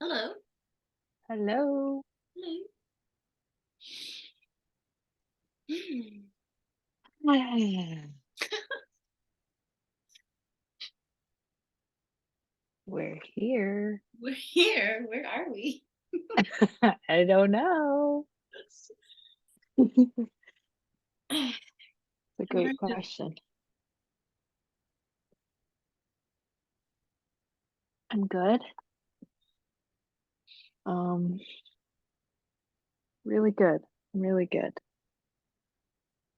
Hello. Hello. Hello. Hmm. We're here. We're here. Where are we? I don't know. It's a great question. I'm good. Um, really good. Really good.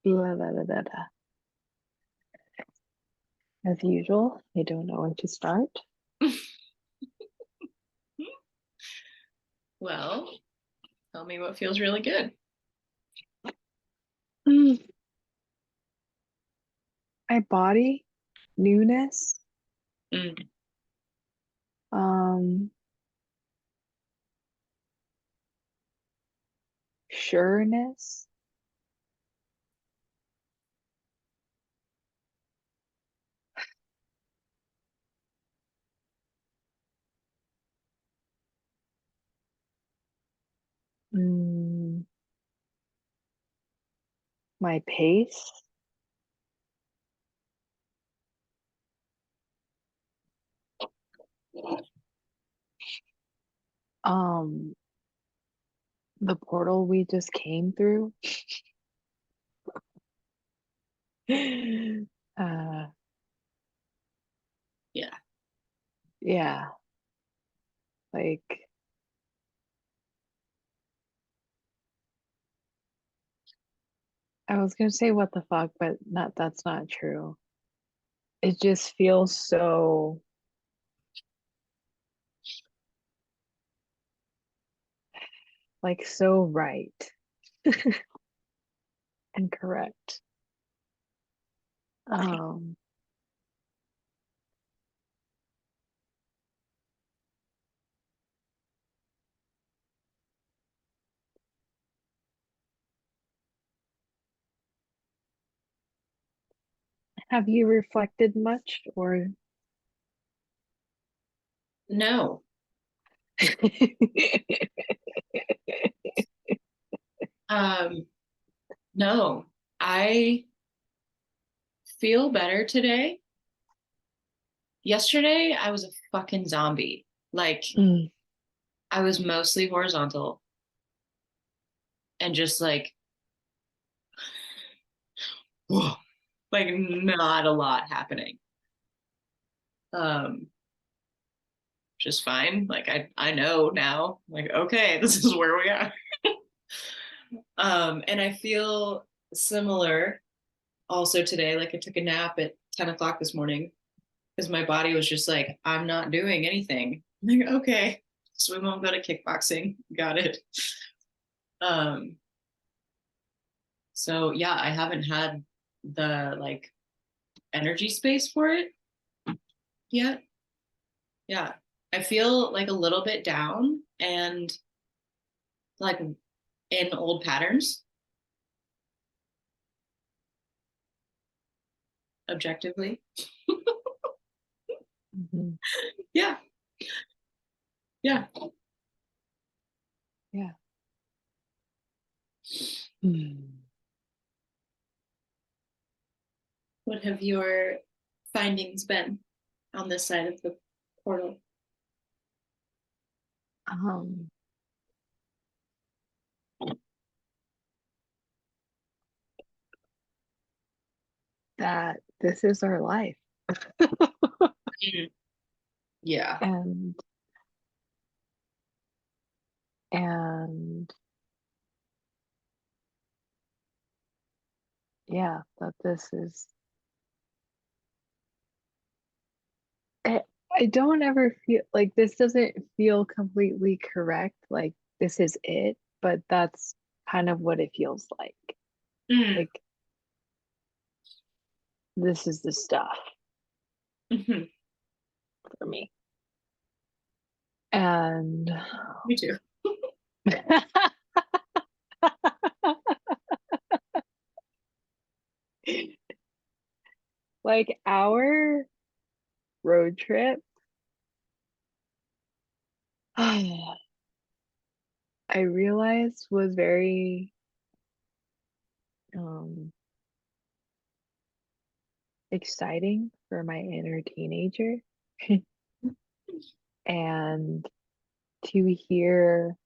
Blah, blah, blah, blah, blah. As usual, I don't know where to start. Well, tell me what feels really good. Mm, my body, newness, Mm. um, sureness, mm, my pace, um, the portal we just came through. Uh, Yeah. yeah, like I was gonna say what the fuck, but not that's not true. It just feels so so right and correct. Um, have you reflected much or No. Um, no. I feel better today. Yesterday, I was a fucking zombie. Like, Mm, I was mostly horizontal and just whoa, like not a lot happening. Um, just fine. Like I know now. Like, okay, this is where we are. And I feel similar also today. Like I took a nap at 10 o'clock this morning because my body was just like, I'm not doing anything. I'm like, okay, so we won't go to kickboxing. Got it. Um, so yeah, I haven't had the energy space for it yet. Yeah. I feel like a little bit down and like in old patterns, objectively. mhm. Yeah. Yeah. Yeah. Mm. What have your findings been on this side of the portal? Um, that this is our life. Mm. Yeah. and and yeah, that this is I don't ever feel like this doesn't feel completely correct, like this is it, but that's kind of what it feels like. Mm. Like this is the stuff Hmm. for me. And Me too. like our road trip I realized was very um exciting for my inner teenager. And to hear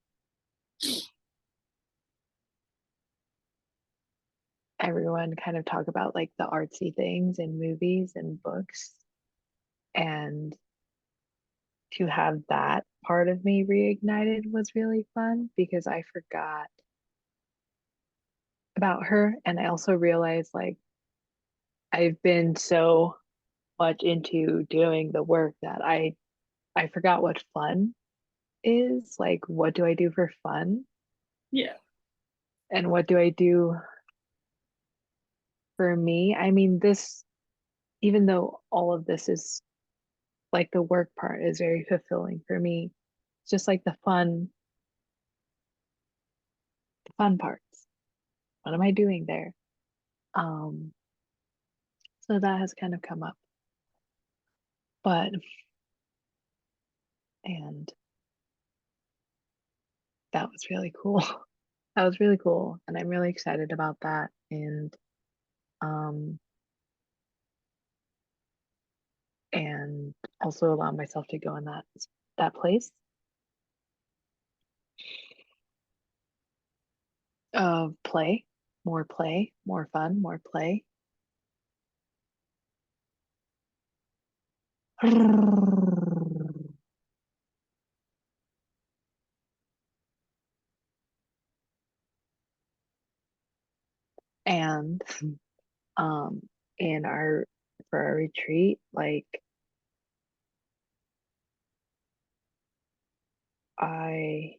everyone kind of talk about like the artsy things in movies and books, and to have that part of me reignited was really fun because I forgot about her. And I also realized like I've been so much into doing the work that I forgot what fun is. Like, what do I do for fun? Yeah. And what do I do for me? I mean, this, even though all of this is like the work part is very fulfilling for me, it's just like the fun parts. What am I doing there? Um, so that has kind of come up. But, and that was really cool. That was really cool. And I'm really excited about that. Um, and also allow myself to go in that place of play, more fun, more play. And um in our for our retreat, like I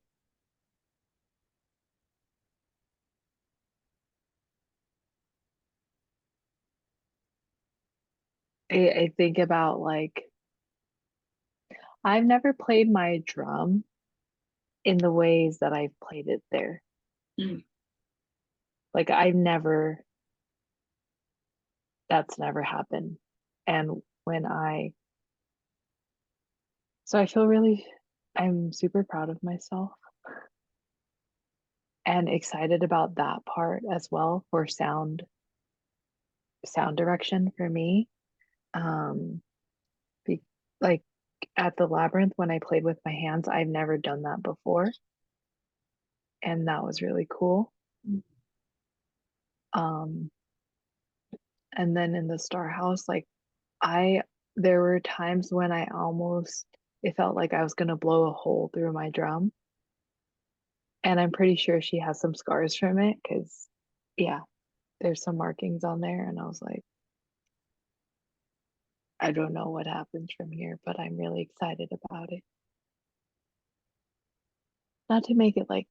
I think about like I've never played my drum in the ways that I've played it there. Mm. Like I've never that's never happened. And when I so I feel really I'm super proud of myself and excited about that part as well for sound direction for me. Um be, like at the labyrinth when I played with my hands, I've never done that before, and that was really cool. Um and then in the star house, like I there were times when I almost it felt like I was going to blow a hole through my drum, and I'm pretty sure she has some scars from it cuz yeah, there's some markings on there, and I was like I don't know what happens from here, but I'm really excited about it. Not to make it like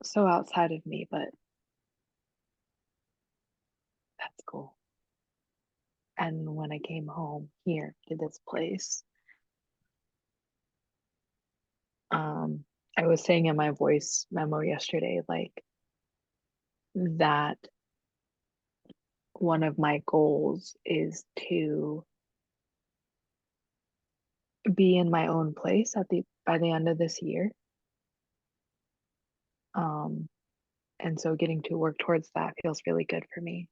so outside of me, but that's cool. And when I came home here to this place, um, I was saying in my voice memo yesterday, like that one of my goals is to be in my own place at the by the end of this year. Um, and so getting to work towards that feels really good for me.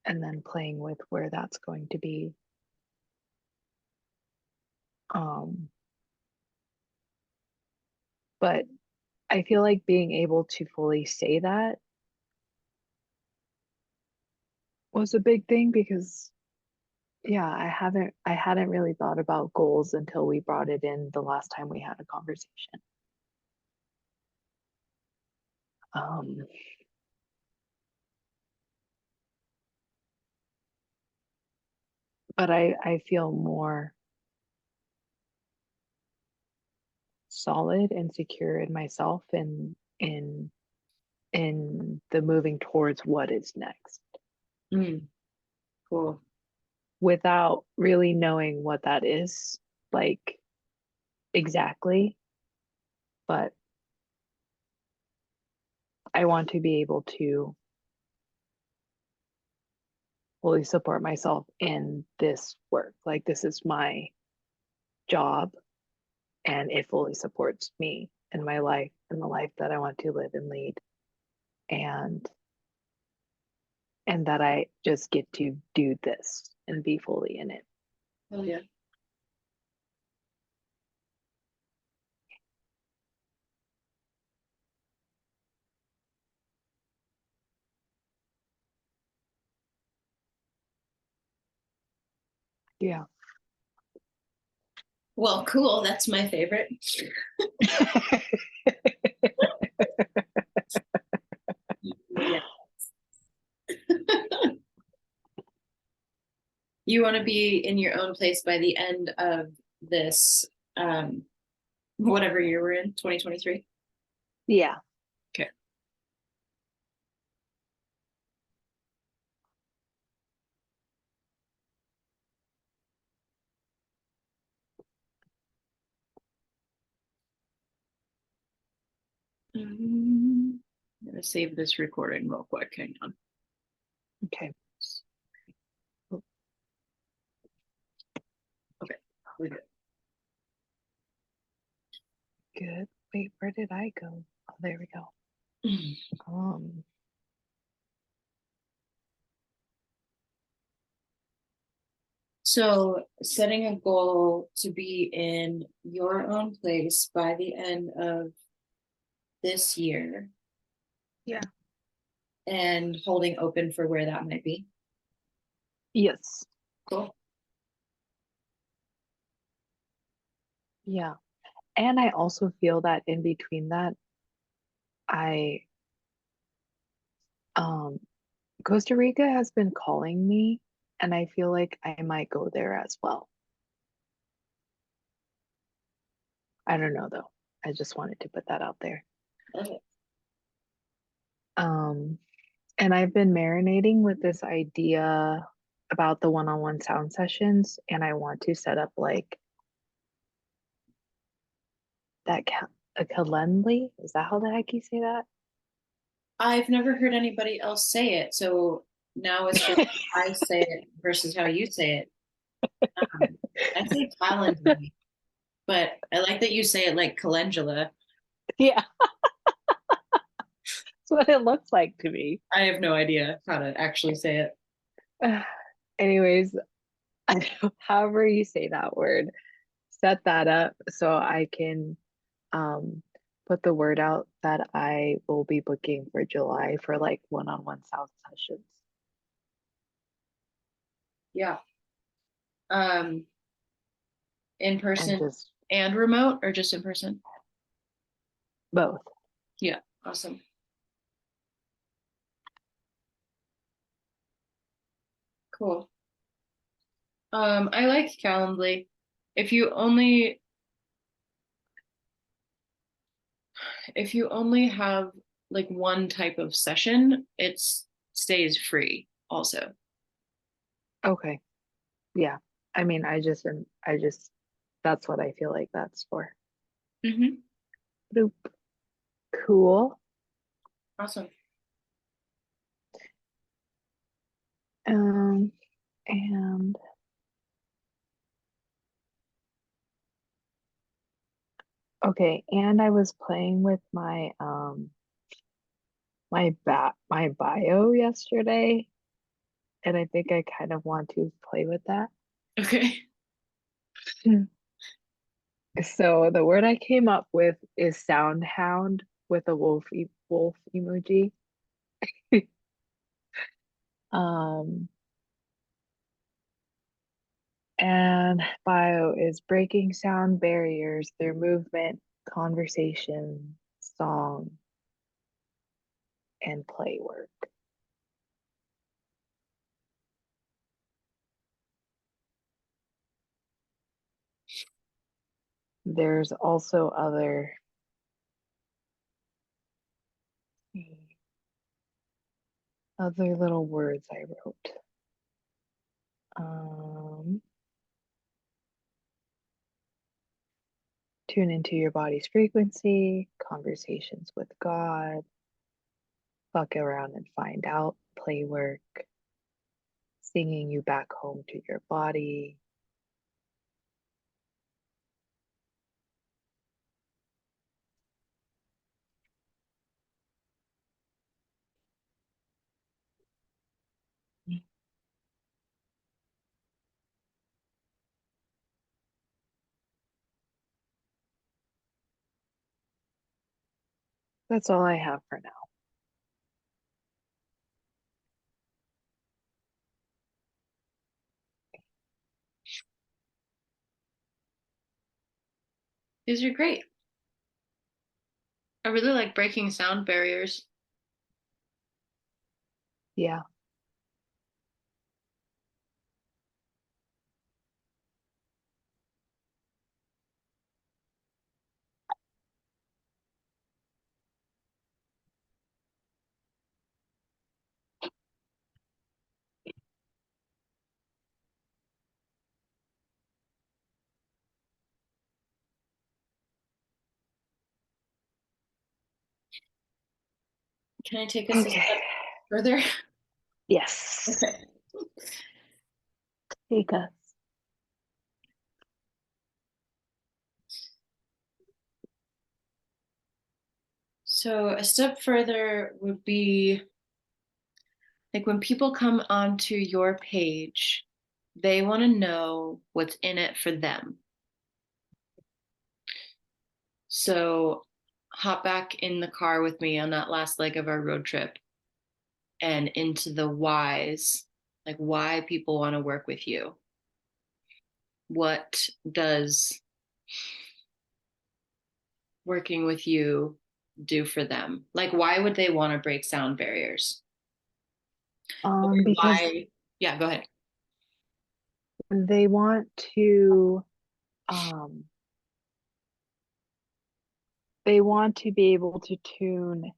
And then playing with where that's going to be. Um, but I feel like being able to fully say that was a big thing because yeah, I hadn't really thought about goals until we brought it in the last time we had a conversation. Um, but I feel more solid and secure in myself and in the moving towards what is next Mm. Cool. without really knowing what that is like exactly, but I want to be able to fully support myself in this work. Like this is my job, and it fully supports me and my life and the life that I want to live and lead, and that I just get to do this and be fully in it. Oh yeah. Yeah. Well, cool. That's my favorite. Yeah. You want to be in your own place by the end of this, whatever year we're in, 2023. Yeah. Okay. I'm gonna save this recording real quick. Hang on. Okay. Okay, we're good. Good. Wait, where did I go? Oh, there we go. Um, So, setting a goal to be in your own place by the end of this year yeah. and holding open for where that might be. Yes. Cool. Yeah. And I also feel that in between that, I um Costa Rica has been calling me, and I feel like I might go there as well. I don't know though. I just wanted to put that out there. Okay. Um, and I've been marinating with this idea about the one-on-one sound sessions, and I want to set up like that a Calendly. Is that how the heck you say I've never heard anybody else say it, so now it's just that? I say it versus how you say it. I say Calendly, but I like that you say it like calendula. Yeah, that's what it looks like to me. I have no idea how to actually say it. Anyways, however you say that word, set that up so I can um put the word out that I will be booking for July for like one-on-one sound sessions. Yeah. Um, in And person just and remote, or just in person? both. Yeah, awesome. Cool. I like Calendly. If you only have like one type of session, it stays free also. Okay. Yeah. I mean, I just that's what I feel like that's for. Mm-hmm. Boop. Cool. Awesome. Um and okay, and I was playing with my bio yesterday, and I think I kind of want to play with that. Okay. So the word I came up with is sound hound with a wolf emoji. Um, and bio is breaking sound barriers through movement, conversation, song, and play work. There's also other little words I wrote. Um, Tune into your body's frequency, conversations with God, fuck around and find out, play work, singing you back home to your body. That's all I have for now. These are great. I really like breaking sound barriers. Yeah. Can I take us a Okay. step further? Yes. Okay. Take us. So a step further would be like when people come onto your page, they want to know what's in it for them. So hop back in the car with me on that last leg of our road trip and into the whys, like why people want to work with you. What does working with you do for them? Like, why would they want to break sound barriers? Or Because why? Yeah, go ahead. they want to um they want to be able to tune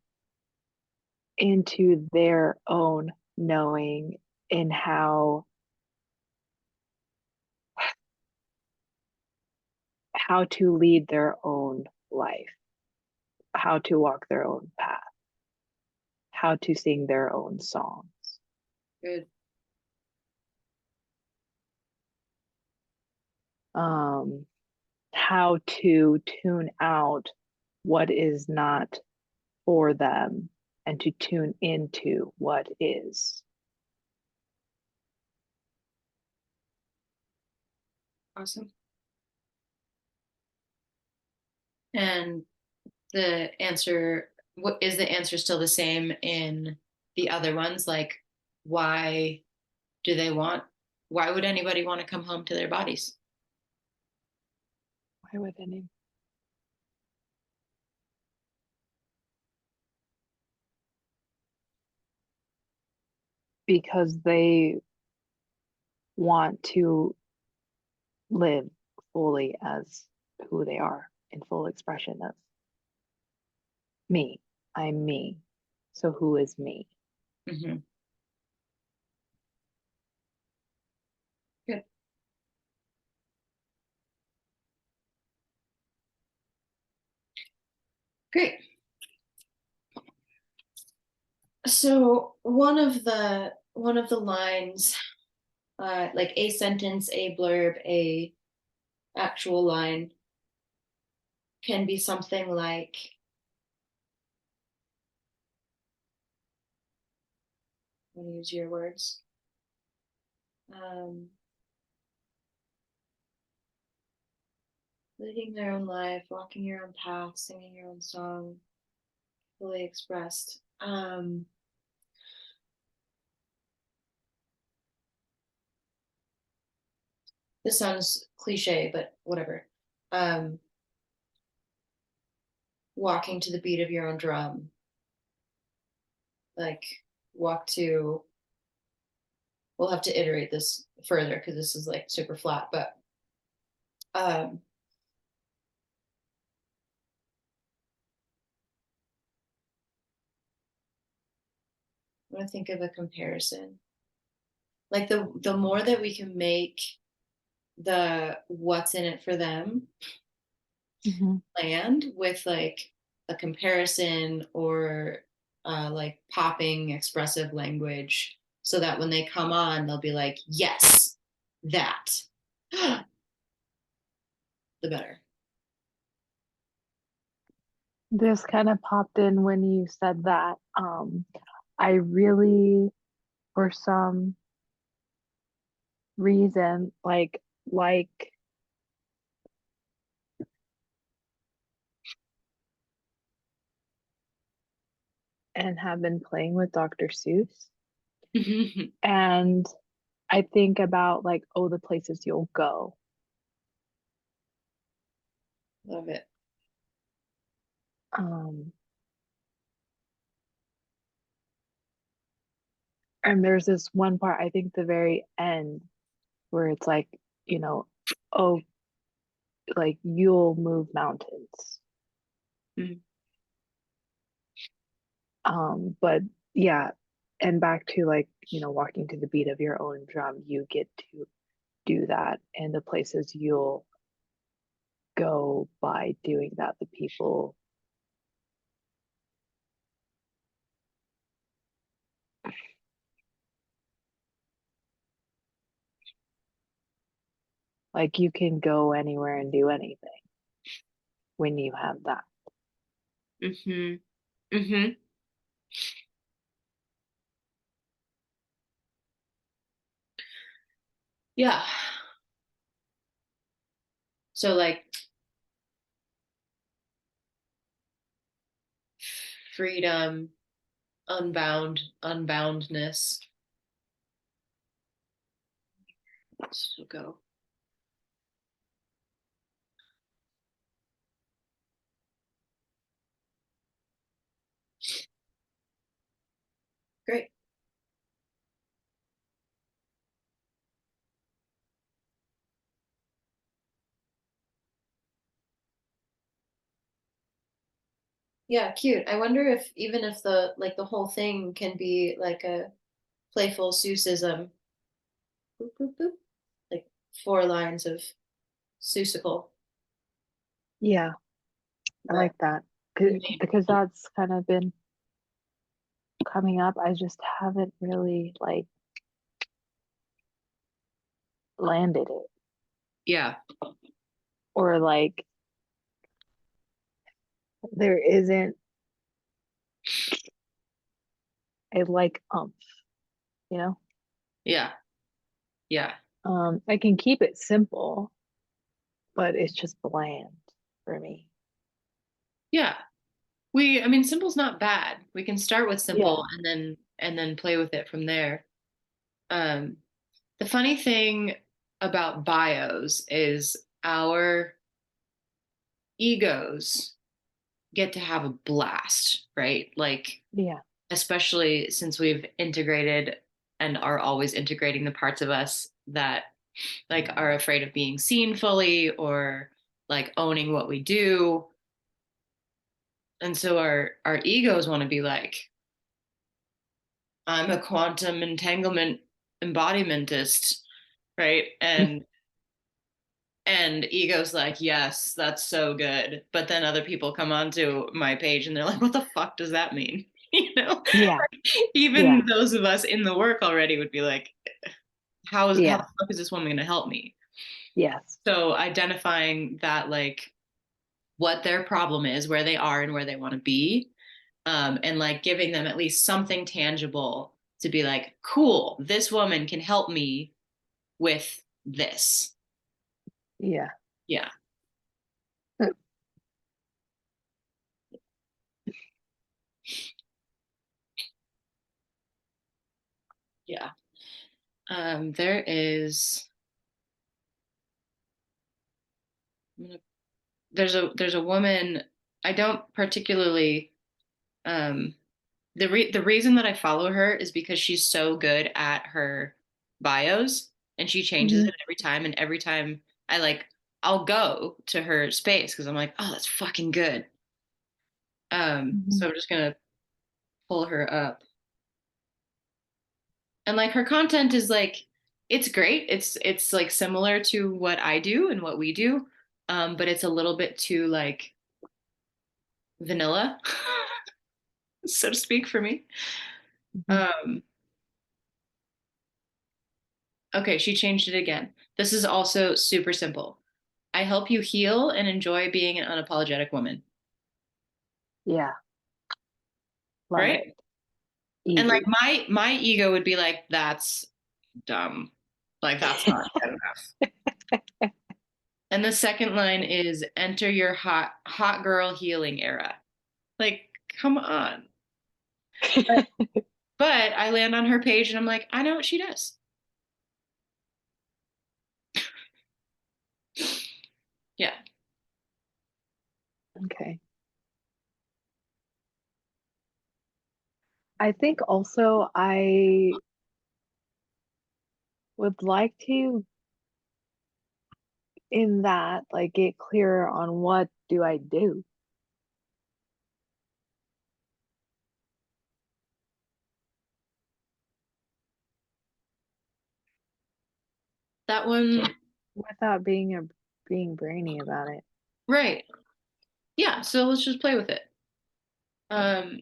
into their own knowing and how to lead their own life, how to walk their own path, how to sing their own songs. Good. How to tune out what is not for them and to tune into what is. Awesome. And the answer, what is the answer still the same in the other ones? Like, why do they want, why would anybody want to come home to their bodies? Why would any? Because they want to live fully as who they are in full expression of me. I'm me. So who is me? Mm-hmm. Good. Great. So one of the lines, like a sentence, a blurb, a actual line, can be something like, I'm going to use your words. Um, Leading their own life, walking your own path, singing your own song, fully expressed. This sounds cliche, but whatever. Um, Walking to the beat of your own drum, like walk to. We'll have to iterate this further because this is like super flat, but um, I want to think of a comparison. Like the more that we can make the what's in it for them Mm-hmm. land with like a comparison or like popping expressive language so that when they come on they'll be like, yes, that. The better. This kind of popped in when you said that. I really, for some reason, like and have been playing with Dr. Seuss. And I think about like, oh, the places you'll go. Love it. Um, and there's this one part, I think the very end, where it's like, you know, oh, like you'll move mountains. Mhm. But yeah, and back to like, you know, walking to the beat of your own drum, you get to do that, and the places you'll go by doing that, the people, like you can go anywhere and do anything when you have that. Mhm. Mhm. Yeah. So like freedom, unboundness. So go. Great. Yeah, cute. I wonder if even if the like the whole thing can be like a playful Seussism. Boop, boop, boop. Like 4 lines of Seussical Yeah, I that like that. made. Because that's kind of been coming up. I just haven't really like landed it, Yeah. or like there isn't a like you know. Yeah. Yeah. I can keep it simple, but it's just bland for me. Yeah. I mean, simple's not bad. We can start with simple Yeah, and then play with it from there. Um, the funny thing about bios is our egos get to have a blast, right? Like, yeah, especially since we've integrated and are always integrating the parts of us that like are afraid of being seen fully or like owning what we do. And so our egos want to be like, I'm a quantum entanglement embodimentist, right? And ego's like, yes, that's so good. But then other people come onto my page and they're like, what the fuck does that mean? You know, yeah, yeah, even those of us in the work already would be like, how the yeah, fuck is this woman going to help me? yes, So identifying that like what their problem is, where they are and where they want to be, and like giving them at least something tangible to be like, cool, this woman can help me with this. yeah. Yeah. Yeah. There is there's a woman I don't particularly um the reason that I follow her is because she's so good at her bios and she changes Hmm. it every time I like I'll go to her space because I'm like, oh, that's fucking good. Hmm. So I'm just gonna pull her up. And like her content is like it's great. It's like similar to what I do and what we do. But it's a little bit too like vanilla, so to speak, for me. Hmm. Um, okay, she changed it again. This is also super simple. I help you heal and enjoy being an unapologetic woman. Yeah, love it. Right? And like Easy. my ego would be like, that's dumb. Like that's not good enough. And the second line is enter your hot girl healing era. Like, come on. But, but I land on her page and I'm like, I know what she does. Yeah. Okay. I think also I would like to, in that, like, get clearer on what do I do. That one, Without being brainy about it. right. Yeah, so let's just play with it. Um,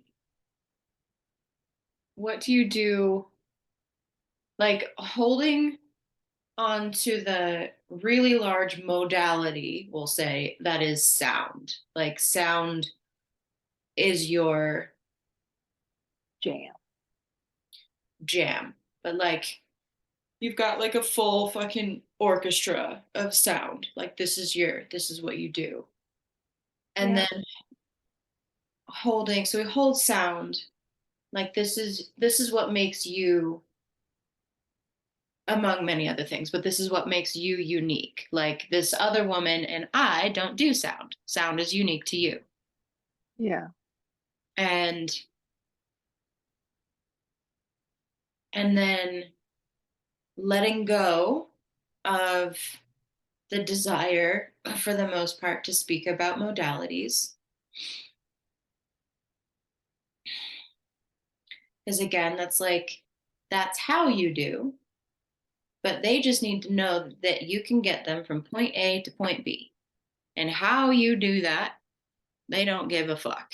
what do you do? Like holding on to the really large modality, we'll say, that is sound. Like sound is your Jam. jam. But like you've got like a full fucking orchestra of sound. Like this is what you do. And Yeah. then holding, so we hold sound. Like this is what makes you among many other things, but this is what makes you unique. Like this other woman and I don't do sound. Sound is unique to you. Yeah. And then letting go of the desire for the most part to speak about modalities. Because again, that's like, that's how you do, but they just need to know that you can get them from point A to point B. And how you do that, they don't give a fuck,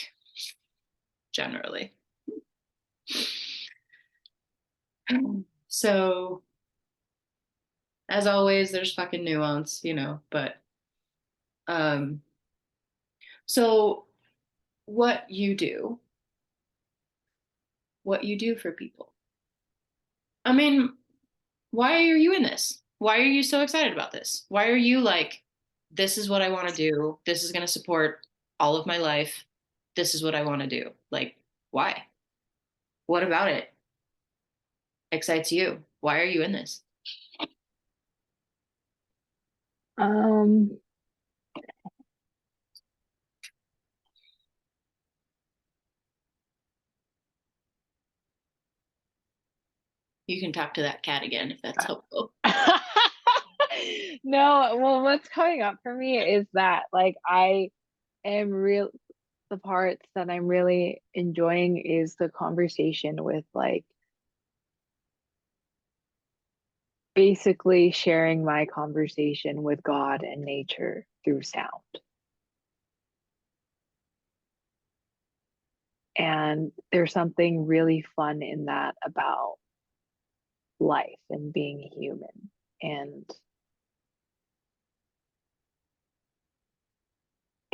generally. So, as always, there's fucking nuance, but um, so what you do for people. I mean, why are you in this? Why are you so excited about this? Why are you like, this is what I want to do. This is going to support all of my life. This is what I want to do. Like, why? What about it excites you? Why are you in this? Um, You can talk to that cat again if that's helpful. no, well, what's coming up for me is that like I am real the parts that I'm really enjoying is the conversation with like basically sharing my conversation with God and nature through sound. And there's something really fun in that about life and being human. And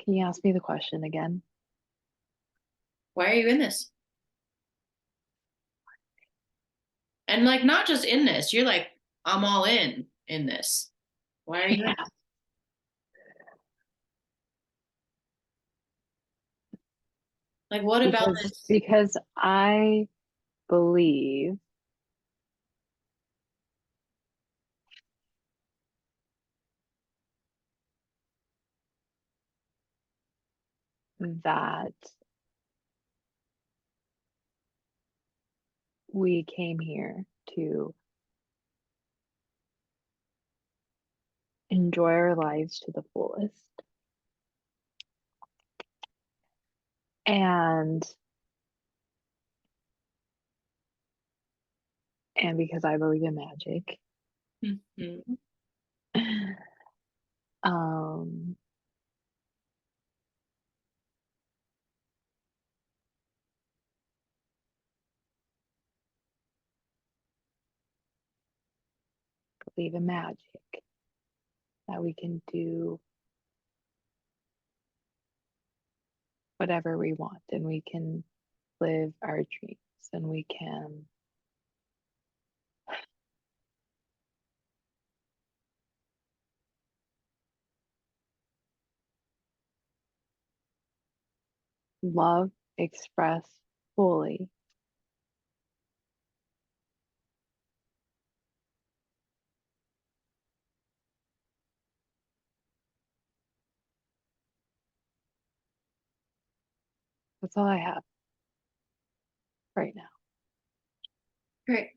can you ask me the question again? Why are you in this? And like, not just in this, you're like, I'm all in this. Why are you in Yeah, this? Like, what about this? because I believe that we came here to enjoy our lives to the fullest. And because I believe in magic, Mhm. um, believe in magic, that we can do whatever we want and we can live our dreams and we can love, express fully That's all I have right now. Great.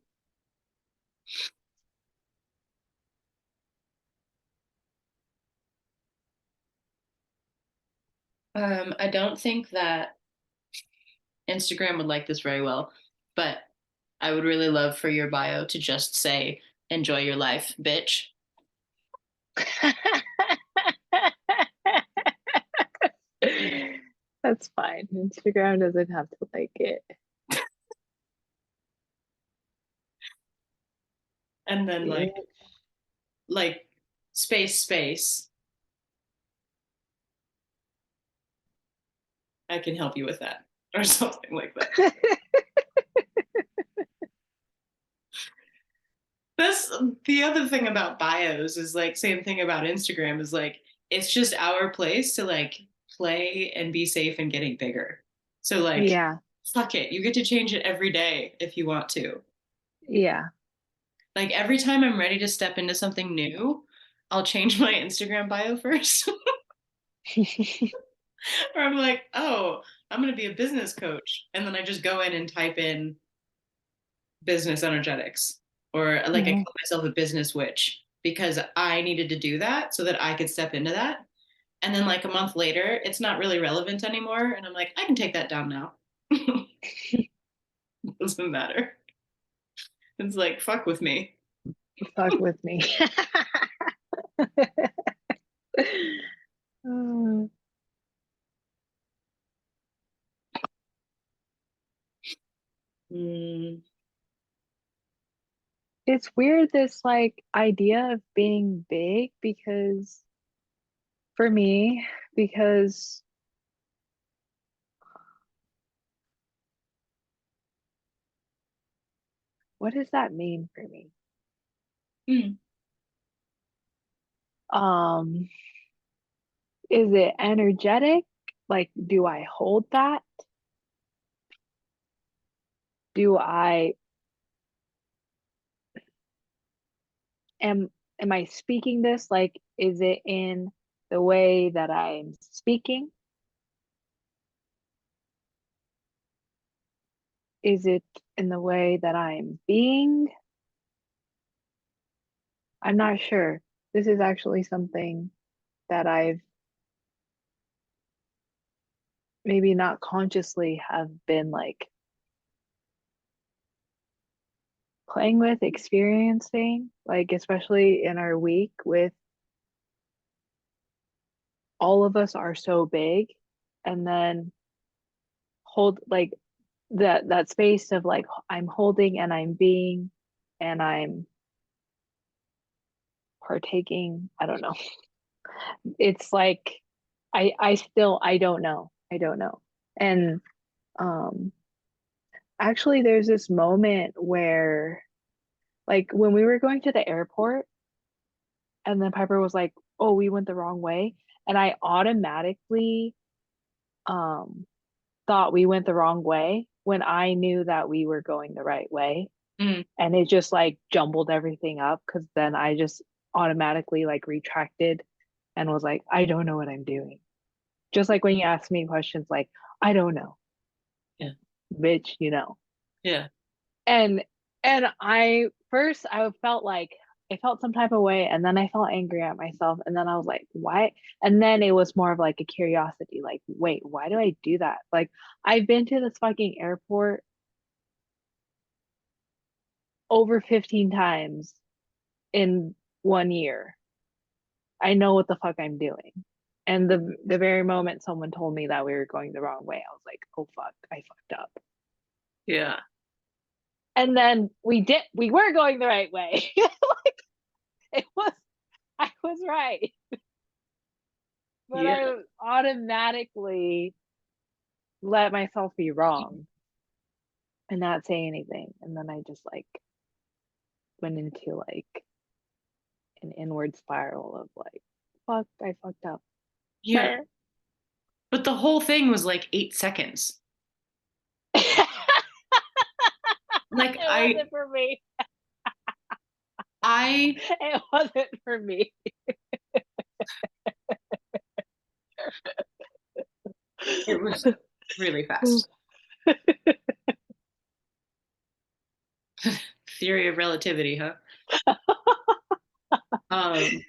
I don't think that Instagram would like this very well, but I would really love for your bio to just say, enjoy your life, bitch. That's fine. Instagram doesn't have to like it. And then Yeah. like space. I can help you with that or something like that. That's the other thing about bios is like same thing about Instagram is like it's just our place to like play and be safe and getting bigger. So like Yeah. fuck it. You get to change it every day if you want to. Yeah. Like every time I'm ready to step into something new, I'll change my Instagram bio first. Or I'm like, oh, I'm going to be a business coach. And then I just go in and type in business energetics, or like I Mhm. call myself a business witch because I needed to do that so that I could step into that. And then like a month later, it's not really relevant anymore. And I'm like, I can take that down now. Doesn't matter. It's like, fuck with me. Fuck with me. Uh, Mm, it's weird this like idea of being big because for me, because what does that mean for me? mm, Um, is it energetic? Like, do I hold that? Do I am am I speaking this? Like, is it in the way that I'm speaking? Is it in the way that I'm being? I'm not sure. This is actually something that I've maybe not consciously have been like playing with, experiencing, like especially in our week with all of us are so big and then hold like that space of like I'm holding and I'm being and I'm partaking. I don't know. It's like I still I don't know. I don't know. And um actually there's this moment where like when we were going to the airport and then Piper was like, "Oh, we went the wrong way." And I automatically um thought we went the wrong way when I knew that we were going the right way. mm, And it just like jumbled everything up because then I just automatically like retracted and was like, I don't know what I'm doing. Just like when you ask me questions like, I don't know, yeah. bitch, you know. Yeah. And I first I felt like I felt some type of way and then I felt angry at myself and then I was like, why? And then it was more of like a curiosity, like, wait, why do I do that? Like I've been to this fucking airport over 15 times in 1 year. I know what the fuck I'm doing. And the very moment someone told me that we were going the wrong way, I was like, oh fuck, I fucked up. Yeah. And then we were going the right way. Like it was I was right. But Yeah. I automatically let myself be wrong and not say anything. And then I just like went into like an inward spiral of like, fuck, I fucked up. Yeah. But the whole thing was like 8 seconds. It Like wasn't for me. I, It wasn't for me. it was. really fast. Theory of relativity, huh? Um,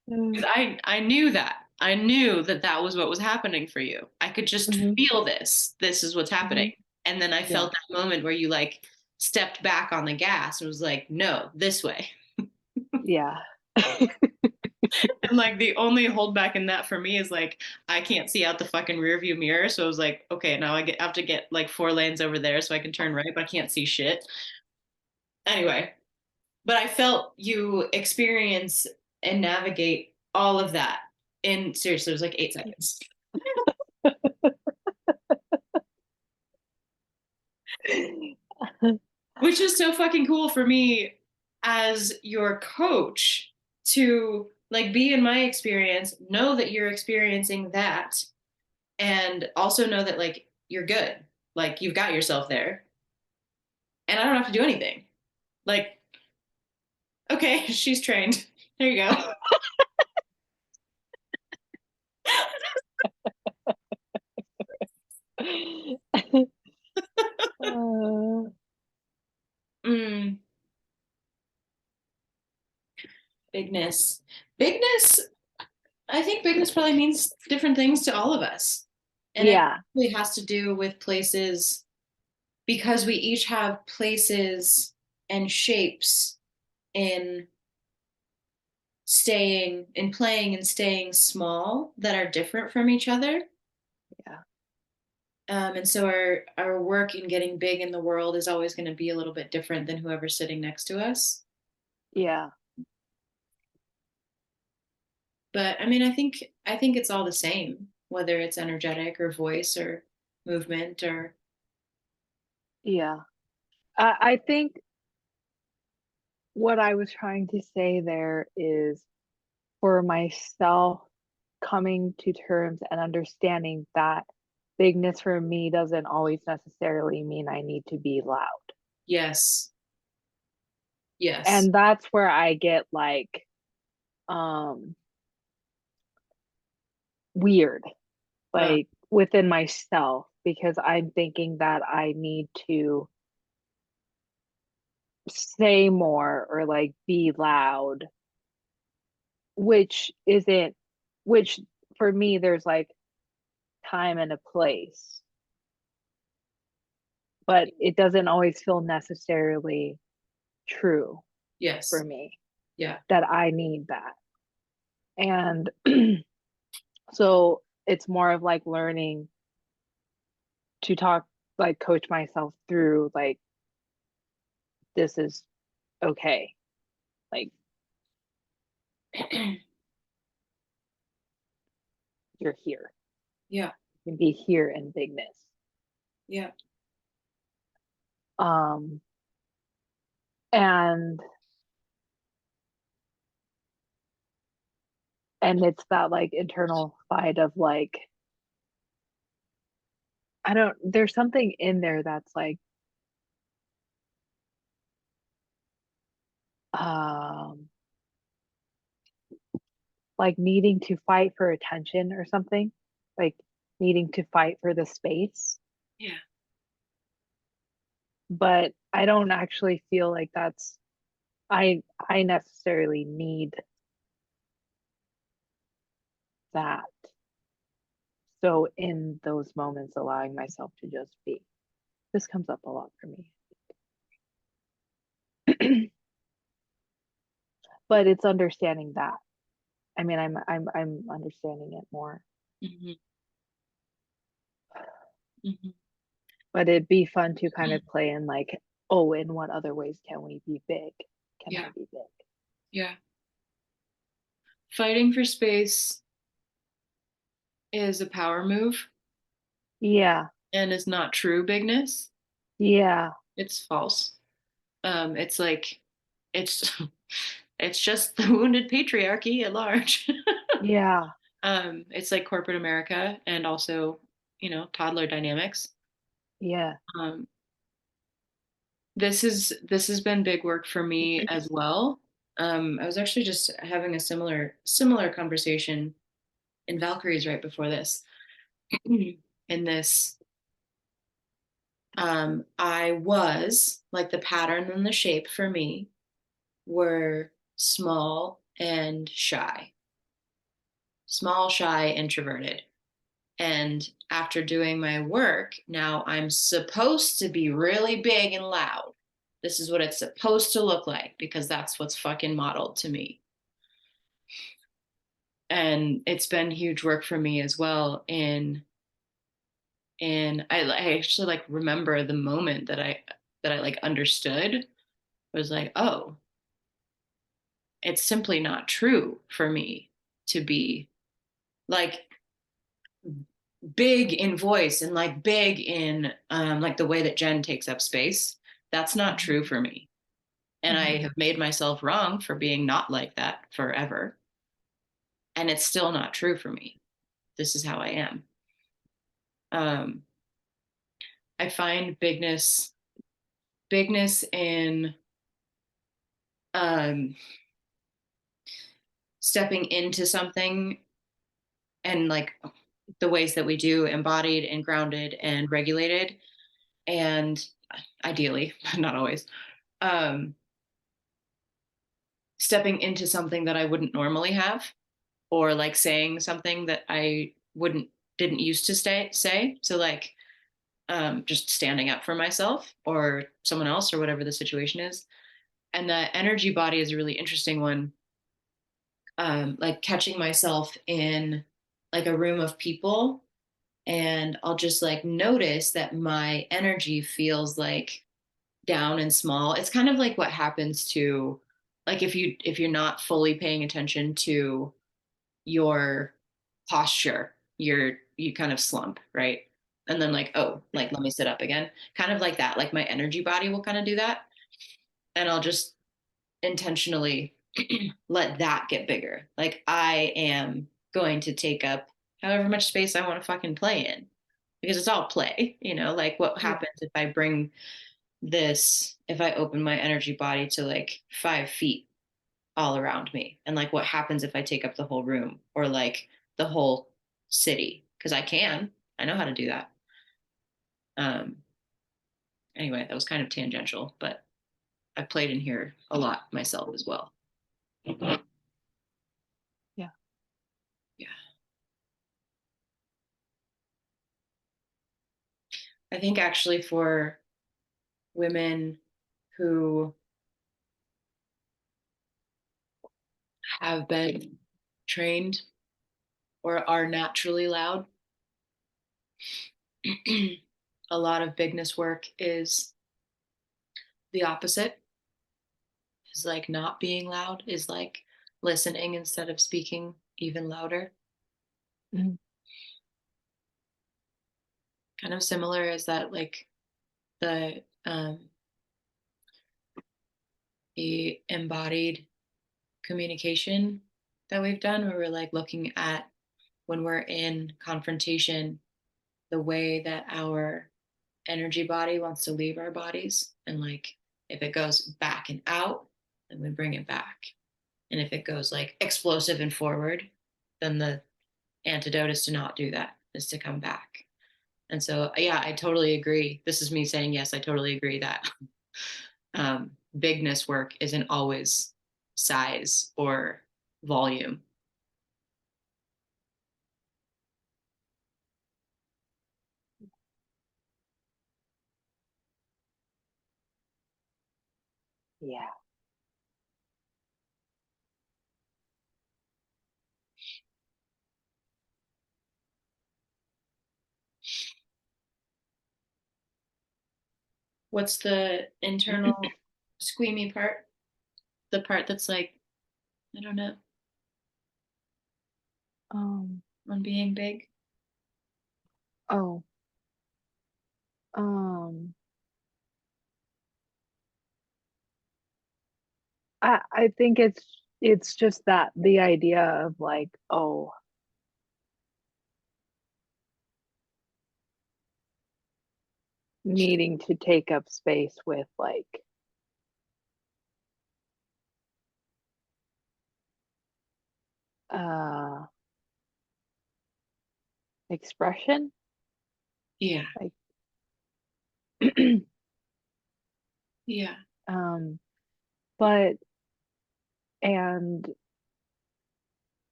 'Cause I knew that. I knew that that was what was happening for you. I could just Mhm, feel this. This is what's mhm. happening. And then I Yeah. felt that moment where you like stepped back on the gas and was like, no, this way. Yeah. And like the only holdback in that for me is like I can't see out the fucking rear view mirror. So I was like, okay, now I have to get like 4 lanes over there so I can turn right, but I can't see shit. Anyway, but I felt you experience and navigate all of that in seriously, it was like 8 seconds. Which is so fucking cool for me as your coach to like be in my experience, know that you're experiencing that, and also know that like you're good. Like you've got yourself there. And I don't have to do anything. Like, okay, she's trained. There you go. Uh, Mm, bigness. Bigness, I think bigness probably means different things to all of us. And it yeah, really has to do with places because we each have places and shapes in in playing and staying small that are different from each other. yeah, And so our work in getting big in the world is always going to be a little bit different than whoever's sitting next to us. yeah, But I mean, I think it's all the same, whether it's energetic or voice or movement or yeah. I think what I was trying to say there is for myself coming to terms and understanding that bigness for me doesn't always necessarily mean I need to be loud. yes, yes, And that's where I get like um weird, uh, like within myself because I'm thinking that I need to say more or like be loud, which isn't which for me there's like time and a place, but it doesn't always feel necessarily true for yes, me yeah, that I need that. And so it's more of like learning to talk, like coach myself through like this is okay. Like you're here. yeah, You can be here in bigness. yeah, Um and it's that like internal fight of like I don't there's something in there that's um like needing to fight for attention or something, like needing to fight for the space. yeah, But I don't actually feel like that's I necessarily need that. So in those moments, allowing myself to just be. This comes up a lot for me. But it's understanding that. I mean, I'm understanding it more. hmm hmm But it'd be fun to kind of play in like, oh, in what other ways can we be big? Can I yeah, be big? yeah. Fighting for space is a power move Yeah. and is not true bigness. Yeah. It's false. It's like it's it's just the wounded patriarchy at large. Yeah. It's like corporate America and also, toddler dynamics. Yeah. Um, this has been big work for me as well. I was actually just having a similar conversation in Valkyries right before this. In this. I was like the pattern and the shape for me were small, shy, introverted. And after doing my work, now I'm supposed to be really big and loud. This is what it's supposed to look like because that's what's fucking modeled to me. And it's been huge work for me as well I actually like remember the moment that I like understood. I was like, oh, it's simply not true for me to be like big in voice and like big in like the way that Jen takes up space. That's not Mhm. true for me. And I Mhm. have made myself wrong for being not like that forever. And it's still not true for me. This is how I am. Um, I find bigness in um, stepping into something and like the ways that we do embodied and grounded and regulated and ideally, not always, um, stepping into something that I wouldn't normally have, or like saying something that I wouldn't didn't used to say. So like just standing up for myself or someone else or whatever the situation is. And the energy body is a really interesting one. Like catching myself in like a room of people and I'll just like notice that my energy feels like down and small. It's kind of like what happens to like if you're not fully paying attention to your posture, you kind of slump, right? And then like, oh, like let me sit up again. Kind of like that. Like my energy body will kind of do that. And I'll just intentionally let that get bigger. Like I am going to take up however much space I want to fucking play in. Because it's all play, like what Yeah. happens if I bring if I open my energy body to like 5 feet all around me and like what happens if I take up the whole room or like the whole city because I know how to do that. um anyway, that was kind of tangential, but I played in here a lot myself as well. Yeah. Yeah, I think actually for women who have been trained or are naturally loud, a lot of bigness work is the opposite, is like not being loud, is like listening instead of speaking even louder. Mhm. Kind of similar as that like the embodied communication that we've done where we're like looking at when we're in confrontation the way that our energy body wants to leave our bodies, and like if it goes back and out then we bring it back, and if it goes like explosive and forward then the antidote is to not do that, is to come back. And so yeah, I totally agree. This is me saying yes, I totally agree that bigness work isn't always size or volume. Yeah. What's the internal squeamy part? The part that's like, I don't know, Um, on being big? oh, um, I think it's just that the idea of like, oh, needing to take up space with like uh expression, Yeah. like Yeah. um, but and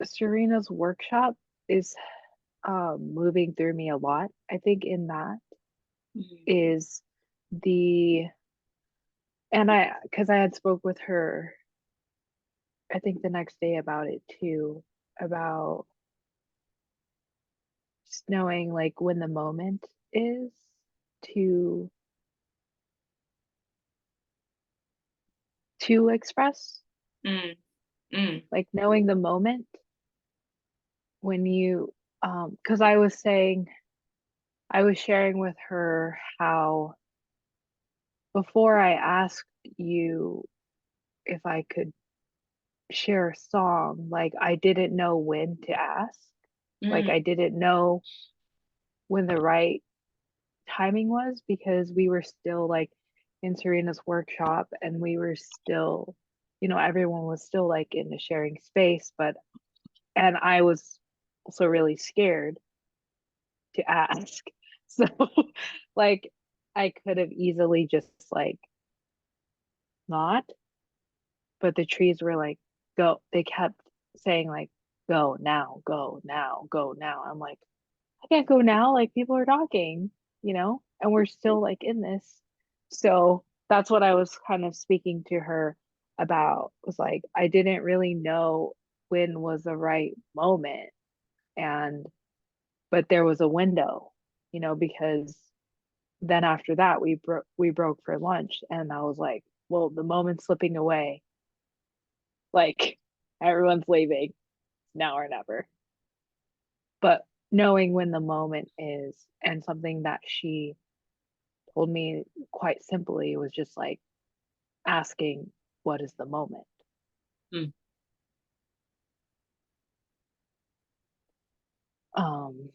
Serena's workshop is moving through me a lot. I think in that Mhm. is the and I because I had spoke with her I think the next day about it too, about just knowing like when the moment is to express, Mm, mm, like knowing the moment when you because I was sharing with her how before I asked you if I could share a song, like I didn't know when to ask. Like mm, I didn't know when the right timing was because we were still like in Serena's workshop and we were still, everyone was still like in the sharing space, and I was also really scared to ask. So like I could have easily just like not, but the trees were like, go. They kept saying like, go now, go now, go now. I'm like, I can't go now. Like people are talking, and we're still like in this. So that's what I was kind of speaking to her about was like, I didn't really know when was the right moment. And, but there was a window, because then after that we broke for lunch and I was like, well, the moment's slipping away. Like everyone's leaving now or never. But knowing when the moment is and something that she told me quite simply was just like asking what is the moment. mm. um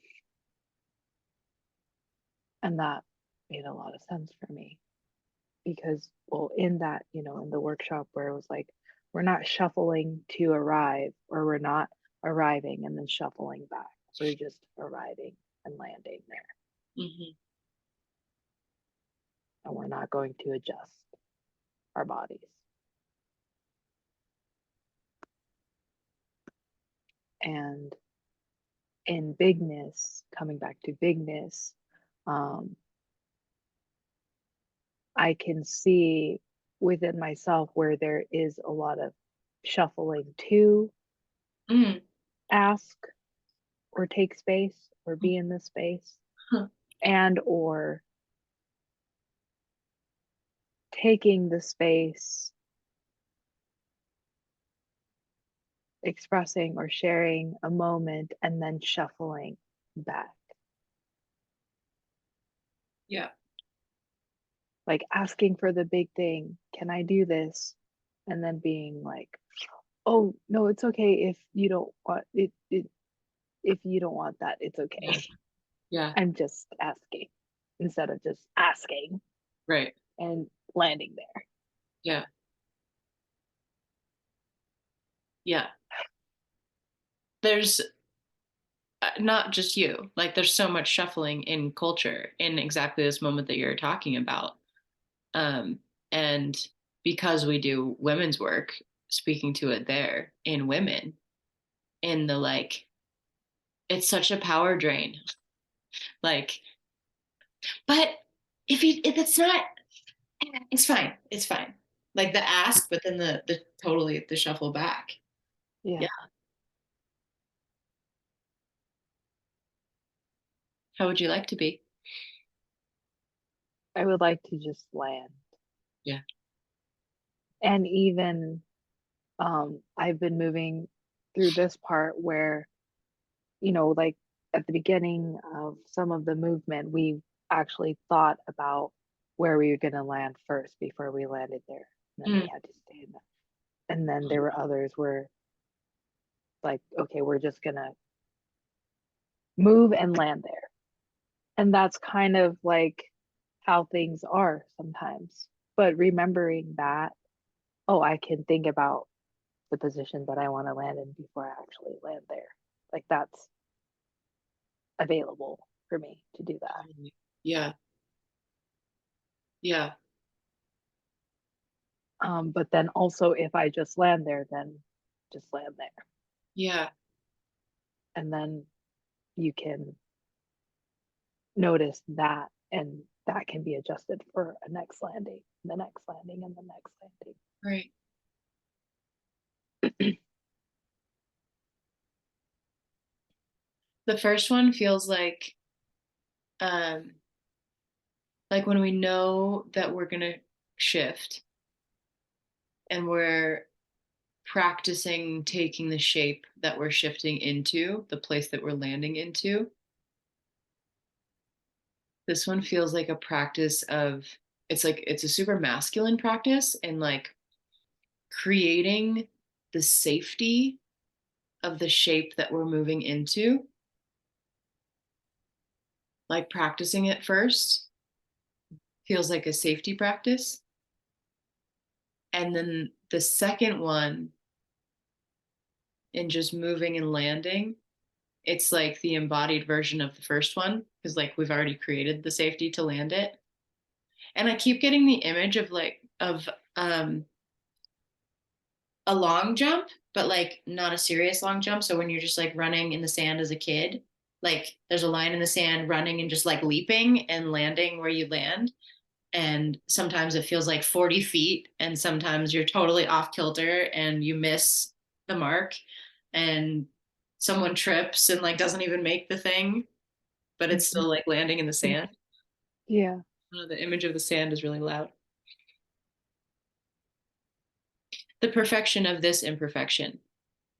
and that made a lot of sense for me because well in that in the workshop where it was like we're not shuffling to arrive or we're not arriving and then shuffling back, we're just arriving and landing there, Mhm. and we're not going to adjust our bodies. And in bigness, coming back to bigness, um, I can see within myself where there is a lot of shuffling to Mm. ask or take space or Mm. be in this space, Huh. and or taking the space, expressing or sharing a moment and then shuffling back, Yeah. like asking for the big thing, can I do this, and then being like, oh no, it's okay if you don't want it, if you don't want that, it's Yeah. okay. Yeah. I'm just asking instead of just asking Right. and landing there. Yeah. Yeah. There's not just you, like there's so much shuffling in culture in exactly this moment that you're talking about. Um, and because we do women's work, speaking to it there in women, in the like, it's such a power drain. Like, but if it's not, it's fine. It's fine. Like the ask, but then the totally the shuffle back. Yeah, Yeah. How would you like to be? I would like to just land. Yeah. And even I've been moving through this part where, like at the beginning of some of the movement, we actually thought about where we were going to land first before we landed there. And then Mm. we had to stay in that. And then there were others where, like, okay, we're just going to move and land there. And that's kind of like how things are sometimes. But remembering that, oh, I can think about the position that I want to land in before I actually land there. Like that's available for me to do that. Yeah. Yeah. But then also if I just land there, then just land there. Yeah. And then you can notice that, and that can be adjusted for a next landing, the next landing, and the next Right. landing. The first one feels like when we know that we're gonna shift and we're practicing taking the shape that we're shifting into, the place that we're landing into. This one feels like a practice of, it's like it's a super masculine practice and like creating the safety of the shape that we're moving into, like practicing it first feels like a safety practice. And then the second one, in just moving and landing, it's like the embodied version of the first one because like we've already created the safety to land it. And I keep getting the image of um a long jump, but like not a serious long jump. So when you're just like running in the sand as a kid, like there's a line in the sand running and just like leaping and landing where you land. And sometimes it feels like 40 feet, and sometimes you're totally off kilter and you miss the mark, and someone trips and like doesn't even make the thing, but it's Mhm. still like landing in the sand. Yeah. The image of the sand is really loud. The perfection of this imperfection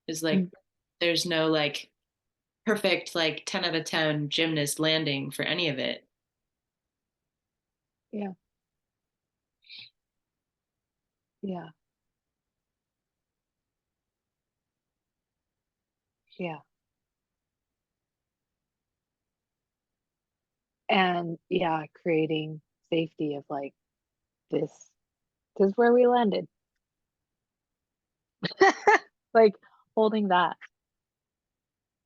is like Mm. there's no like perfect like 10 out of 10 gymnast landing for any of it. Yeah. Yeah. Yeah. And yeah, creating safety of like this is where we landed. Like holding that,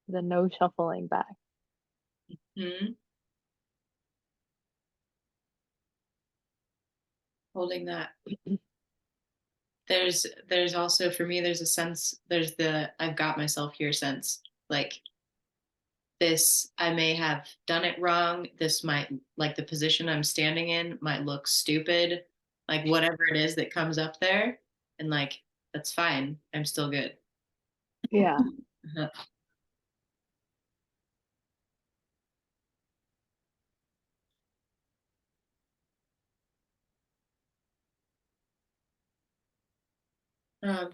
the no shuffling back. Hmm. Holding that. There's also for me there's a sense, there's the I've got myself here sense, like this, I may have done it wrong, this might, like the position I'm standing in might look stupid, like whatever it is that comes up there, and like that's fine, I'm still good. Yeah. Uh-huh.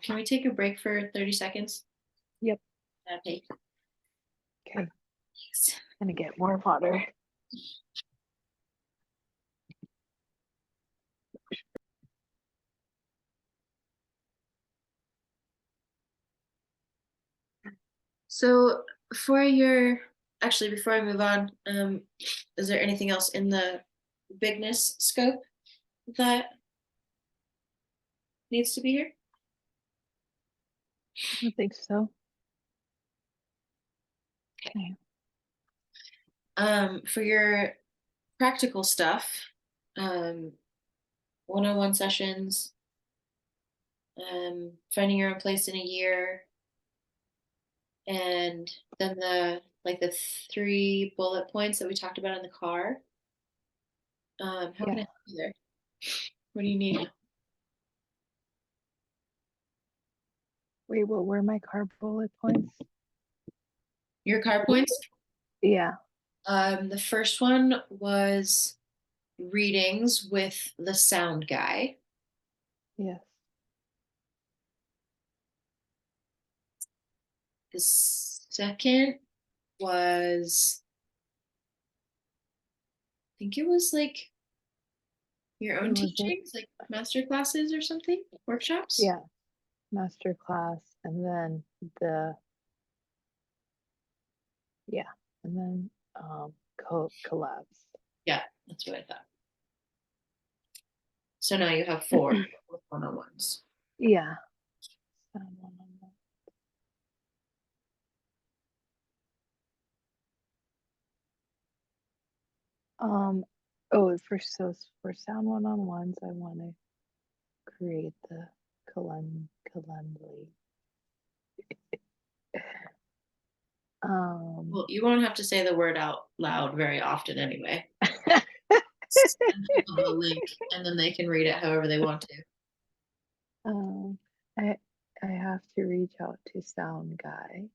Can we take a break for 30 seconds? Yep. Okay. Okay. Thanks. Gonna get more water. So for your, actually before I move on, is there anything else in the bigness scope that needs to be here? I think so. Okay. Okay. For your practical stuff, um, one-on-one sessions, finding your own place in a year, and then the like the 3 bullet points that we talked about in the car. How can I Yeah. help you there? What do you need? Wait, what were my car bullet points? Your car points? Yeah. The first one was readings with the sound guy. Yes. The second was, I think it was like your own What was it? teachings, like master classes or something, workshops. Yeah. Master class, and then the yeah, and then collabs. Yeah, that's what I thought. So now you have four with one-on-ones. Yeah. Um, Oh, for sound one-on-ones, I want to create the calendly. Um, Well, you won't have to say the word out loud very often anyway. Send people the link and then they can read it however they want to. um, I I have to reach out to Sound Guy,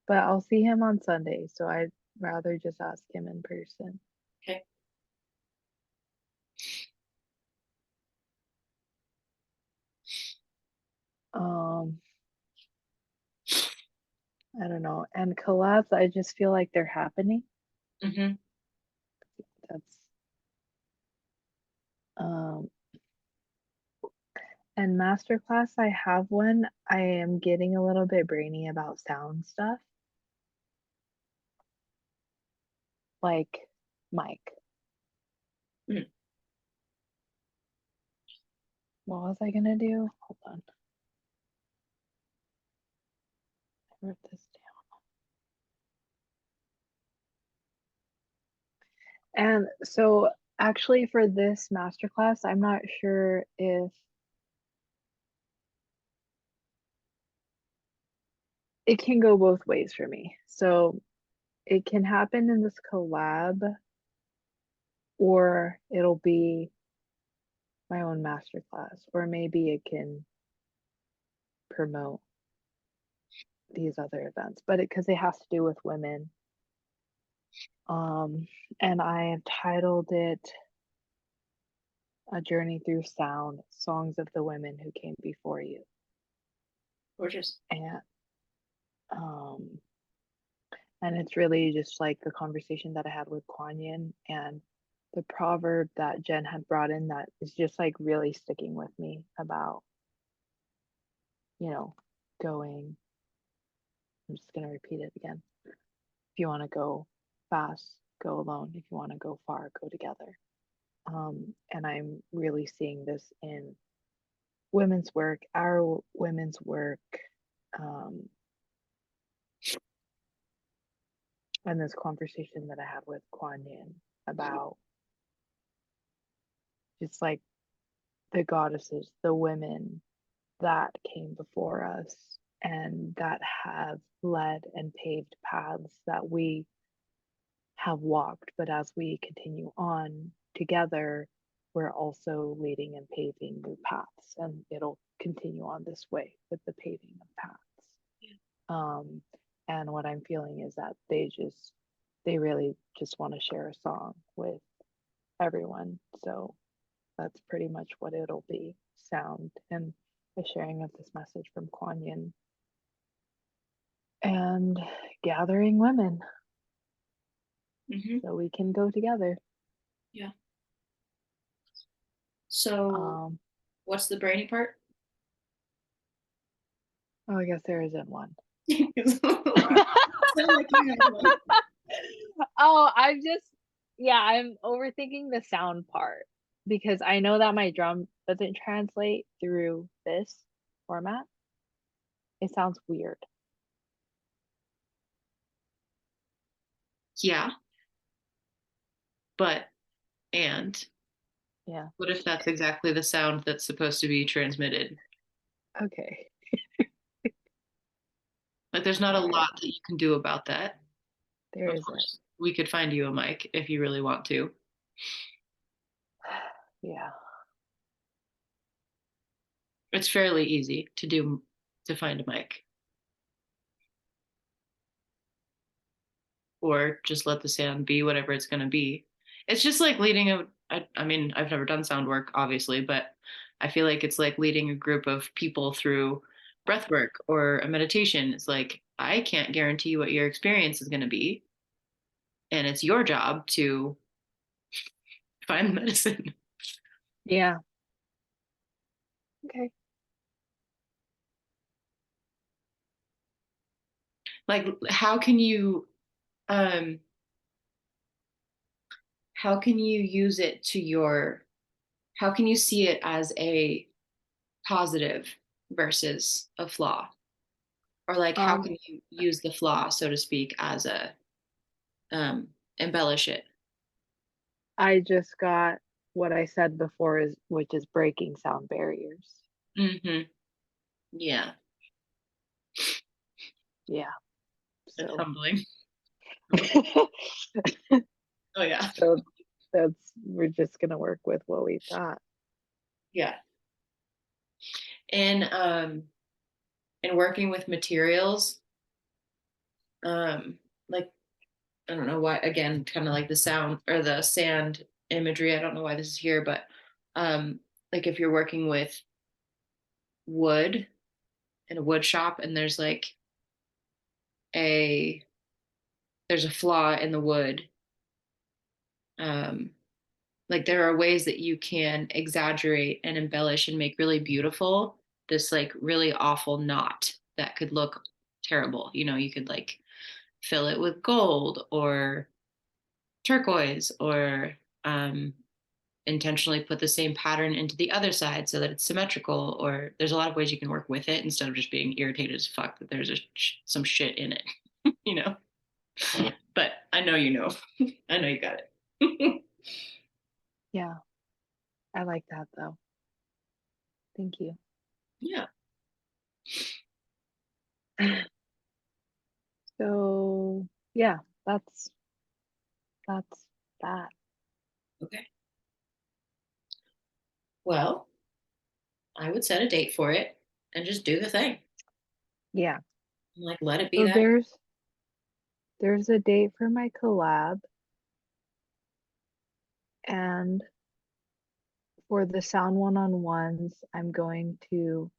but I'll see him on Sunday, so I'd rather just ask him in person. Okay. Um, I don't know. And collabs, I just feel like they're happening. Hmm. That's um and masterclass, I have one. I am getting a little bit brainy about sound stuff, like Mike. Mm. What was I gonna do? Hold on. I wrote this down. And so actually for this masterclass, I'm not sure if it can go both ways for me. So it can happen in this collab or it'll be my own masterclass, or maybe it can promote these other events, but because it has to do with women. Um, and I have titled it A Journey Through Sound, Songs of the Women Who Came Before You. Gorgeous. And um and it's really just like the conversation that I had with Kuan Yin and the proverb that Jen had brought in that is just like really sticking with me about, you know, going. I'm just gonna repeat it again. If you want to go fast, go alone. If you want to go far, go together. And I'm really seeing this in women's work, our women's work, um, and this conversation that I had with Kuan Yin about just like the goddesses, the women that came before us and that have led and paved paths that we have walked, but as we continue on together, we're also leading and paving new paths, and it'll continue on this way with the paving of paths. Um, and what I'm feeling is that they really just want to share a song with everyone. So that's pretty much what it'll be, sound and the sharing of this message from Kuan Yin and gathering women Hmm. so we can go together. Yeah. So, Um, what's the brainy part? oh, I guess there isn't one. Sound like you have one. Oh, I'm overthinking the sound part because I know that my drum doesn't translate through this format. It sounds weird. Yeah, but and Yeah. what if that's exactly the sound that's supposed to be transmitted? Okay. Like, there's not All a right. lot that you can do about that. There Of isn't. course, we could find you a mic if you really want to. Yeah. It's fairly easy to find a mic, or just let the sound be whatever it's going to be. It's just like leading I mean, I've never done sound work, obviously, but I feel like it's like leading a group of people through breath work or a meditation. It's like, I can't guarantee what your experience is going to be. And it's your job to find the medicine. Yeah. Okay. Like, um, how can you use it to how can you see it as a positive versus a flaw? Or like, how Um, can you use the flaw, so to speak, as embellish it? I just got what I said before is which is breaking sound barriers. Mm-hmm. Yeah, Yeah. it's So humbling. Oh yeah. so that's we're just gonna work with what we've got. Yeah. And in working with materials, like I don't know why, again, kind of like the sound or the sand imagery. I don't know why this is here, but like if you're working with wood in a wood shop and a there's a flaw in the wood, um, like there are ways that you can exaggerate and embellish and make really beautiful this like really awful knot that could look terrible. You could like fill it with gold or turquoise or intentionally put the same pattern into the other side so that it's symmetrical, or there's a lot of ways you can work with it instead of just being irritated as fuck that there's some shit in it. you know but I know I know you got it. Yeah, I like that though. Thank you. Yeah. So yeah, that's that. Okay, well, I would set a date for it and just do the thing. Yeah. Like let it be So that. there's a date for my collab, and for the sound one-on-ones, I'm going to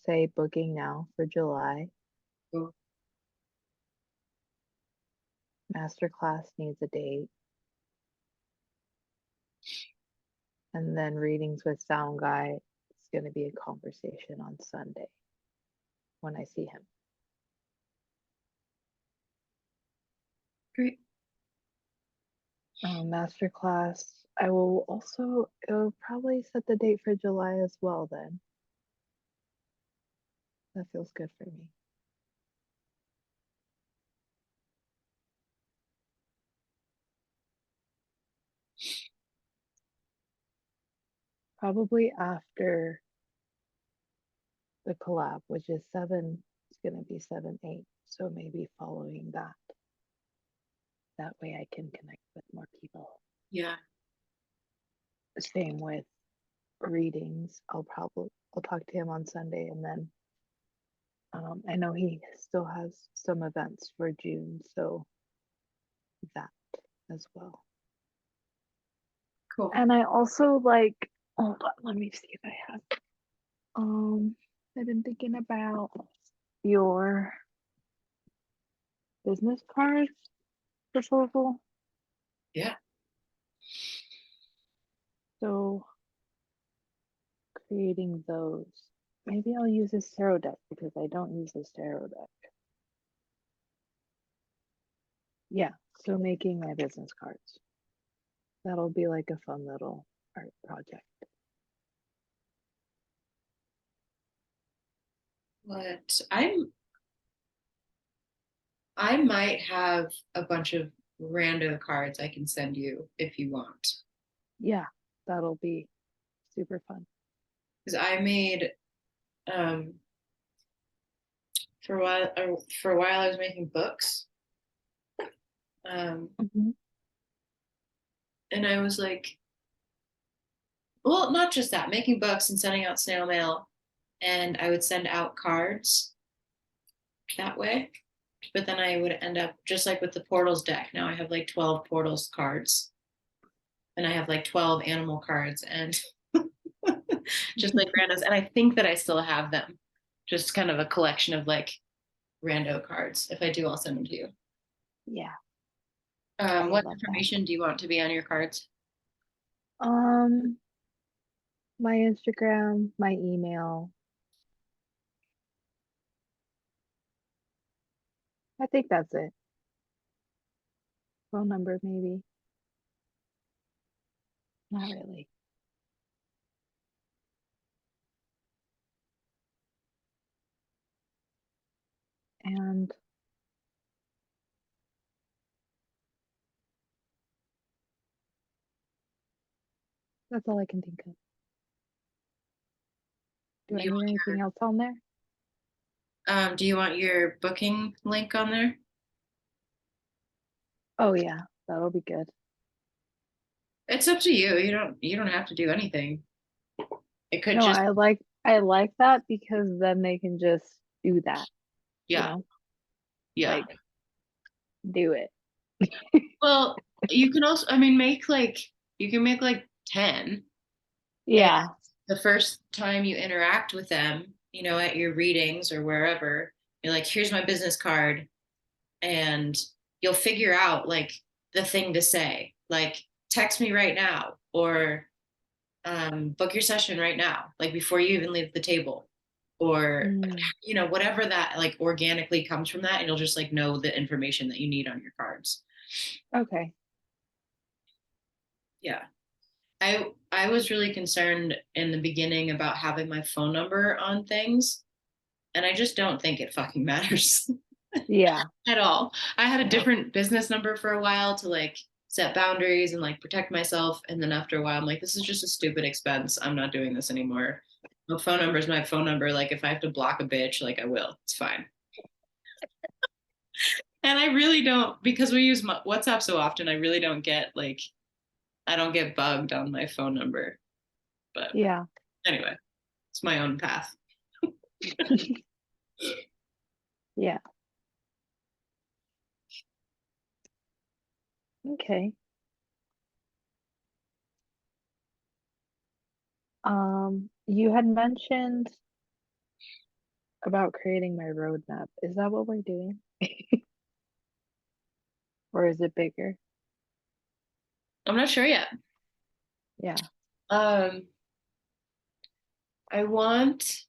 say booking now for July. Cool. Masterclass needs a date. And then readings with Sound Guy is going to be a conversation on Sunday when I see him. Great. Masterclass, I will also, it'll probably set the date for July as well then. That feels good for me. Probably after the collab, which is 7, it's going to be 7/8. So maybe following that. That way I can connect with more people. Yeah. Same with readings. I'll talk to him on Sunday, and then I know he still has some events for June, so that as well. Cool. And I also like, hold on, let me see if I have. I've been thinking about your business card proposal. Yeah. So creating those. Maybe I'll use a tarot deck because I don't use this tarot deck. Yeah, so making my business cards. That'll be like a fun little art project. What I might have a bunch of rando cards I can send you if you want. Yeah, that'll be super fun. Because I made um for a while I was making books. Um Mhm. and I was like, well, not just that, making books and sending out snail mail, and I would send out cards that way. But then I would end up just like with the portals deck. Now I have like 12 portals cards and I have like 12 animal cards and just like randos. And I think that I still have them. Just kind of a collection of like rando cards. If I do, I'll send them to you. Yeah, I would What love that. information do you want to be on your cards? Um, my Instagram, my email. I think that's it. Phone number, maybe. Not really. And That's all I can think of. Do I You need anything else on there? do you want your booking link on there? Oh yeah, that'll be good. It's up to you. You don't have to do anything. It could No, just I like that because then they can just do that, you yeah, know? yeah. Like do it. Well, you can also, I mean, make like you can make like 10, and Yeah. the first time you interact with them, at your readings or wherever, you're like, here's my business card, and you'll figure out like the thing to say, like text me right now, or book your session right now, like before you even leave the table, or Mm, whatever that like organically comes from that, and you'll just like know the information that you need on your cards. okay. Yeah. I was really concerned in the beginning about having my phone number on things, and I just don't think it fucking matters Yeah. at all. I had a different business number for a while to like set boundaries and like protect myself, and then after a while I'm like, this is just a stupid expense. I'm not doing this anymore. My phone number is my phone number. Like if I have to block a bitch, like I will. It's fine. And I really don't, because we use WhatsApp so often, I really don't get like I don't get bugged on my phone number. But Yeah. anyway, it's my own path. Yeah. Okay. You had mentioned about creating my roadmap. Is that what we're doing? Or is it bigger? I'm not sure yet. Yeah. Um, I want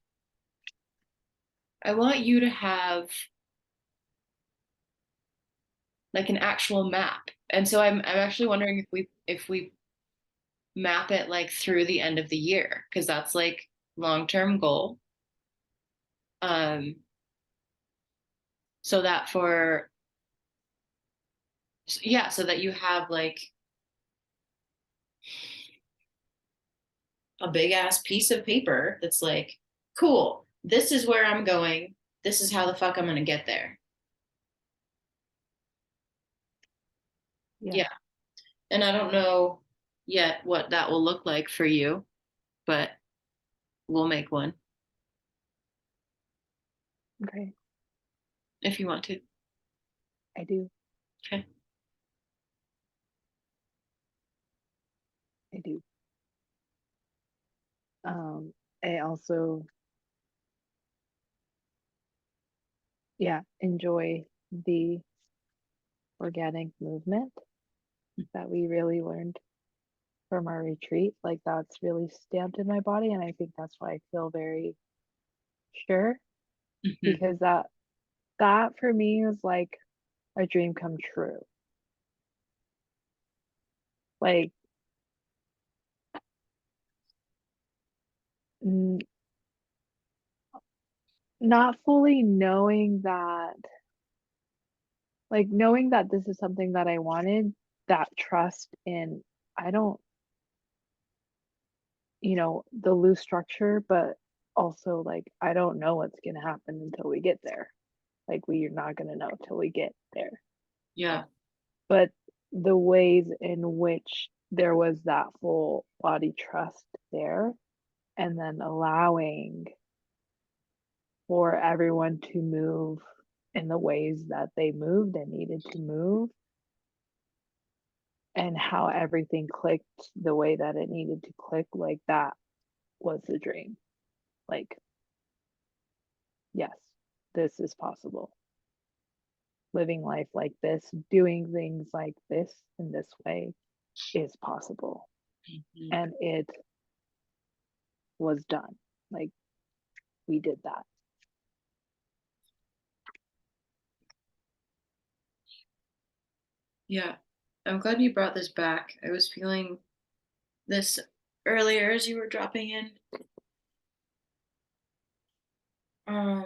I want you to have like an actual map. And so I'm actually wondering if we map it like through the end of the year, because that's like long-term goal. Um, so that for yeah, so that you have like a big ass piece of paper that's like, cool, this is where I'm going. This is how the fuck I'm gonna get there. Yeah. Yeah. And I don't know yet what that will look like for you, but we'll make one Okay. if you want to. I do. Okay. I do. I also, yeah, enjoy the organic movement that we really learned from our retreat. Like that's really stamped in my body, and I think that's why I feel very sure Mhm. because that for me is like a dream come true. Like n- not fully knowing that, like knowing that this is something that I wanted, that trust in, I don't, the loose structure, but also like I don't know what's gonna happen until we get there. Like we're not gonna know till we get there. Yeah. But the ways in which there was that full body trust there, and then allowing for everyone to move in the ways that they moved and needed to move, and how everything clicked the way that it needed to click, like that was the dream. Like, yes, this is possible. Living life like this, doing things like this in this way is possible. Mhm. And it was done. Like, we did that. Yeah. I'm glad you brought this back. I was feeling this earlier as you were dropping in. Um,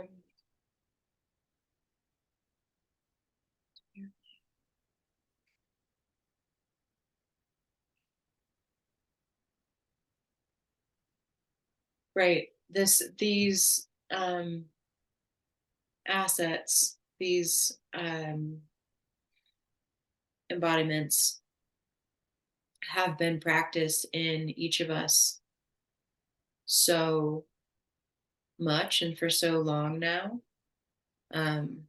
right. These assets, these embodiments have been practiced in each of us so much and for so long now. Um,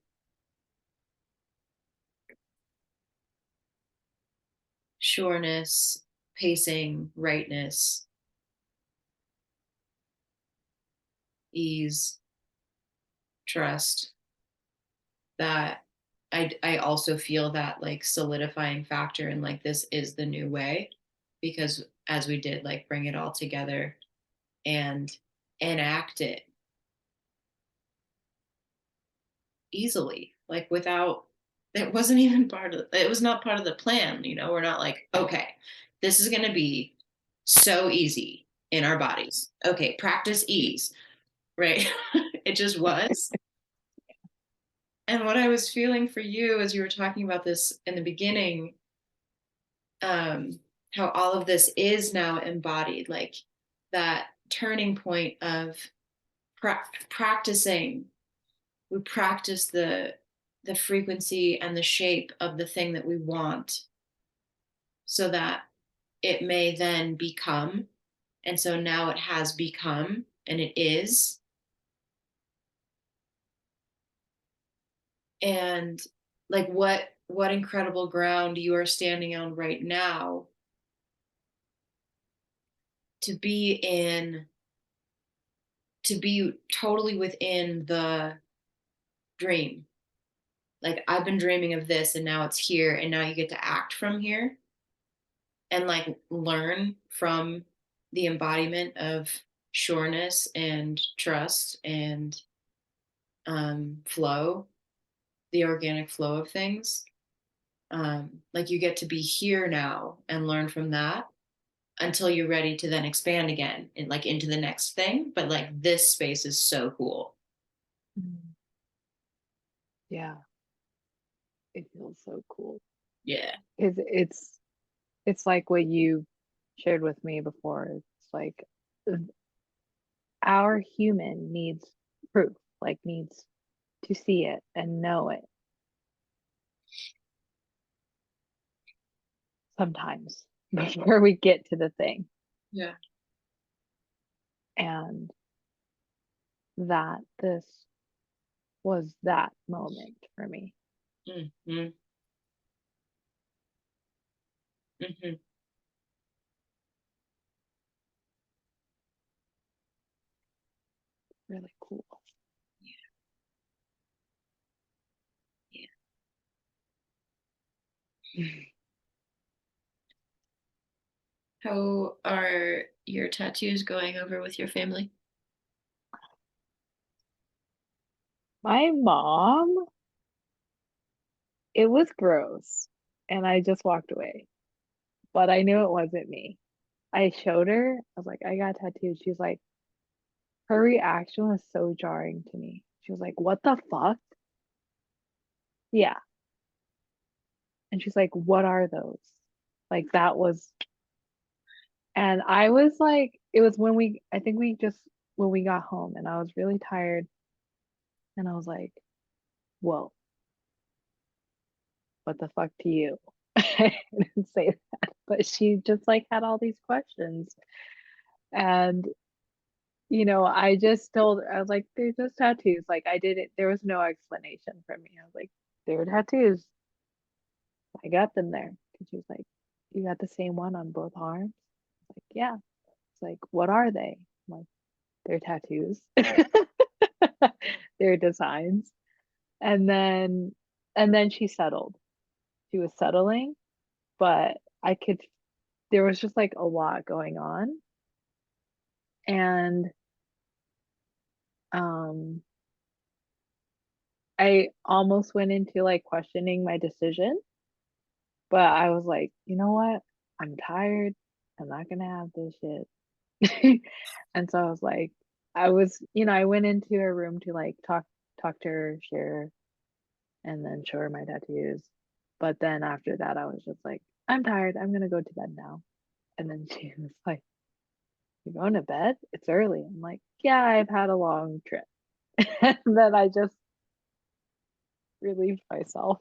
Sureness, pacing, rightness, ease, trust, that I also feel that like solidifying factor and like this is the new way, because as we did like bring it all together and enact it easily, like without, it wasn't even part of, it was not part of the plan, you know, we're not like, okay, this is going to be so easy in our bodies, okay, practice ease, right? It just was. And what I was feeling for you as you were talking about this in the beginning, um, how all of this is now embodied, like that turning point of practicing. We practice the frequency and the shape of the thing that we want, so that it may then become. And so now it has become, and it is. And like what incredible ground you are standing on right now, to be in, to be totally within the dream. Like I've been dreaming of this and now it's here and now you get to act from here and like learn from the embodiment of sureness and trust and flow, the organic flow of things. Like you get to be here now and learn from that until you're ready to then expand again and like into the next thing. But like this space is so cool. Mm. Yeah, it feels so cool. Yeah. Because it's like what you shared with me before. It's like our human needs proof, like needs to see it and know it sometimes before we get to the thing. Yeah. And that this was that moment for me. Mm-hmm. Mm-hmm. Really cool. Yeah. How are your tattoos going over with your family? My mom, it was gross. And I just walked away. But I knew it wasn't me. I showed her, I was like, I got tattooed. She was like, her reaction was so jarring to me. She was like, what the fuck? Yeah. And she's like, what are those? Like, that was, and I was like, it was when I think we just, when we got home and I was really tired. And I was like, whoa, what the fuck to you? I didn't say that, but she just like had all these questions. And, I just told her, I was like, they're just tattoos. Like, I didn't, there was no explanation for me. I was like, they're tattoos. I got them there. And she was like, you got the same one on both arms? Like, yeah. It's like, what are they? I'm like, they're tattoos. They're designs. And then she settled. She was settling, but there was just like a lot going on. And um I almost went into like questioning my decision, but I was like, you know what? I'm tired. I'm not gonna have this shit. And so I was like, I went into her room to like talk to her, share, and then show her my tattoos. But then after that, I was just like, I'm tired. I'm gonna go to bed now. And then she was like, "You going to bed? It's early." I'm like, "Yeah, I've had a long trip." And then I just relieved myself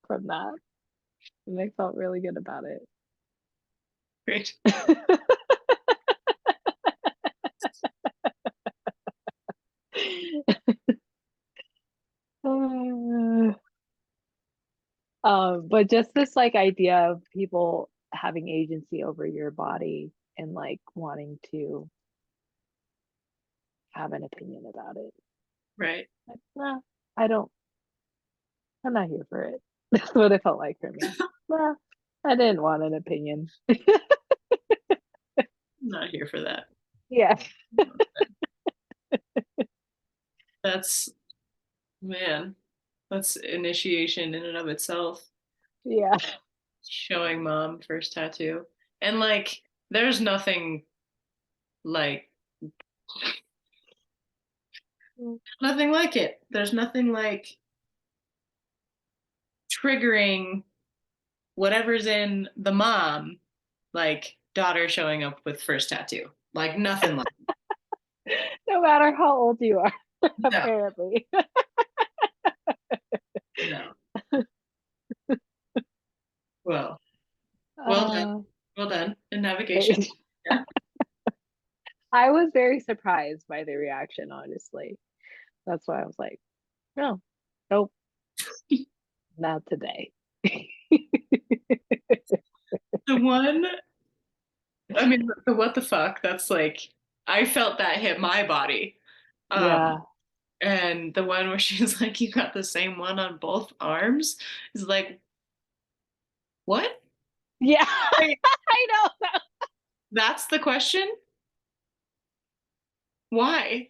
from that, and I felt really good about it. Great. Uh, but just this like idea of people having agency over your body and like wanting to have an opinion about it. Right. Like, nah, I don't, I'm not here for it. That's what it felt like for me. Nah, I didn't want an opinion. I'm not here for that. Yeah. That's, man, that's initiation in and of itself. Yeah. Showing mom first tattoo. And like, there's nothing like, nothing like it. There's nothing like triggering whatever's in the mom, like daughter showing up with first tattoo. Like nothing like No matter how old you are, no, apparently. no. Well, well done. Uh, Well done in navigation. thanks. Yeah. I was very surprised by the reaction, honestly. That's why I was like, no, nope, not today. The one, I mean, the what the fuck, that's like, I felt that hit my body. Yeah. And the one where she's like, you got the same one on both arms is like, what? Yeah. Wait, I know. that's the question? Why?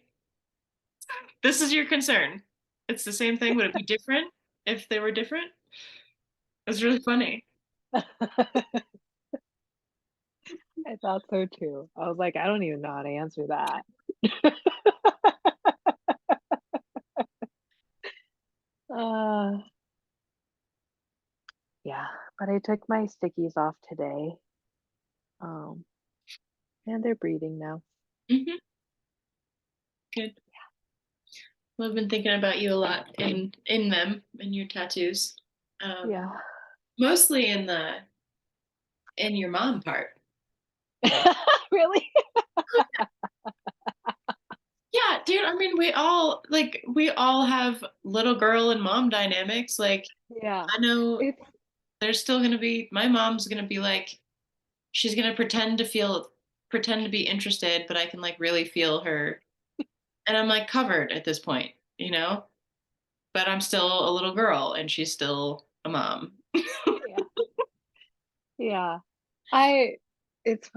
This is your concern. It's the same thing. Would it be different if they were different? It's really funny. I thought so too. I was like, I don't even know how to answer that. Uh, yeah, but I took my stickies off today. Um, and they're breathing now. Hmm. Good. Well, I've been thinking about you a lot in them, in your tattoos. Um, Yeah. Mostly in your mom part. Really? Yeah, dude, I mean we all have little girl and mom dynamics. Like Yeah. I know It's there's still gonna be my mom's gonna be like she's gonna pretend to be interested, but I can like really feel her and I'm like covered at this point, you know? But I'm still a little girl and she's still a mom. yeah. Yeah. I it's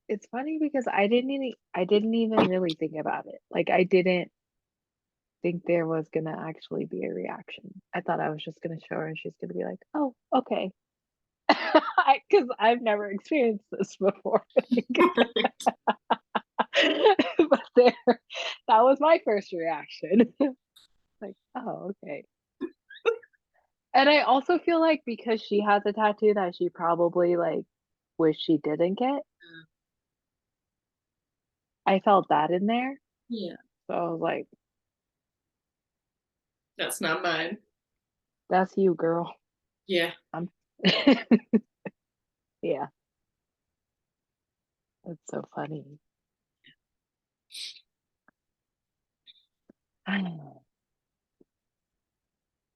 it's funny because I didn't even really think about it. Like I didn't think there was gonna actually be a reaction. I thought I was just gonna show her and she's gonna be like, "Oh, okay." Because I've never experienced this before. But there, that was my first reaction. Like, oh, okay. And I also feel like because she has a tattoo that she probably like wish she didn't get, I felt that in there. Yeah, So I was like, that's not mine. that's you, girl. Yeah. I'm yeah, that's so funny.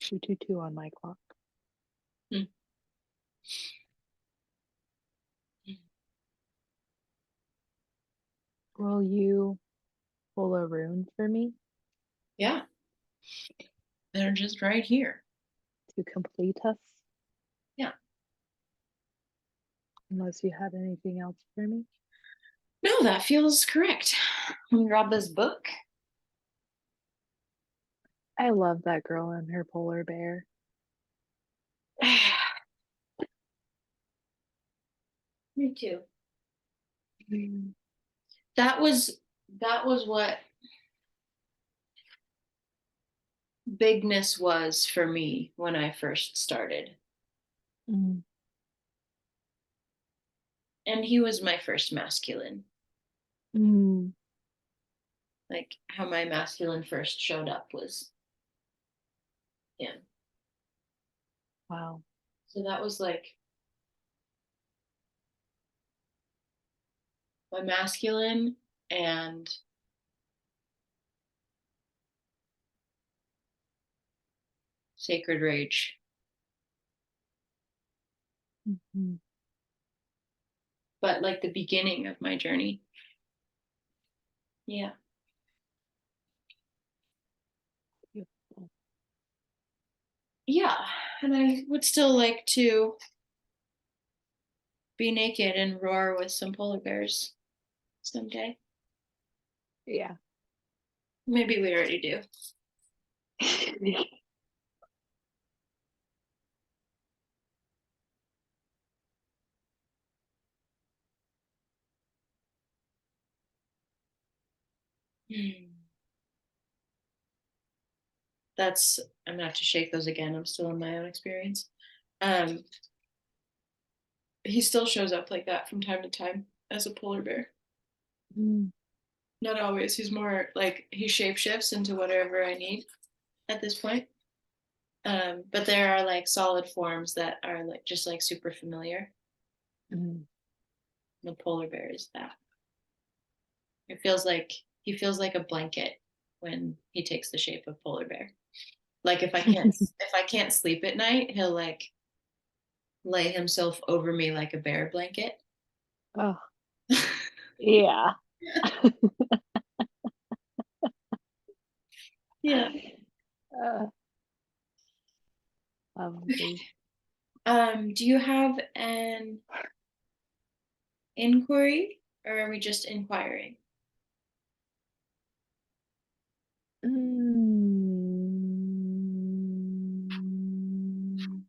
222 on my clock. Hmm. Will you pull a rune for me Yeah, they're just right here. to complete us? Yeah. Unless you have anything else for me. No, that feels correct. Let me grab this book. I love that girl and her polar bear. Me too. Mm. That was what bigness was for me when I first started. Mm. And he was my first masculine. Mm, Like how my masculine first showed up was, yeah. wow. So that was like my masculine and sacred rage, Mhm. but like the beginning of my journey. Yeah. Beautiful. Yeah. And I would still like to be naked and roar with some polar bears someday. Yeah. Maybe we already do. Hmm. That's, I'm gonna have to shake those again. I'm still in my own experience. Um, he still shows up like that from time to time as a polar bear. Mm, Not always. He's more like he shapeshifts into whatever I need at this point. But there are like solid forms that are like just like super familiar. mm. The polar bear is that. It feels like he feels like a blanket when he takes the shape of polar bear. Like if I can't sleep at night, he'll like lay himself over me like a bear blanket. Oh, yeah. Yeah. Uh, lovely. Do you have an inquiry or are we just inquiring? Mm.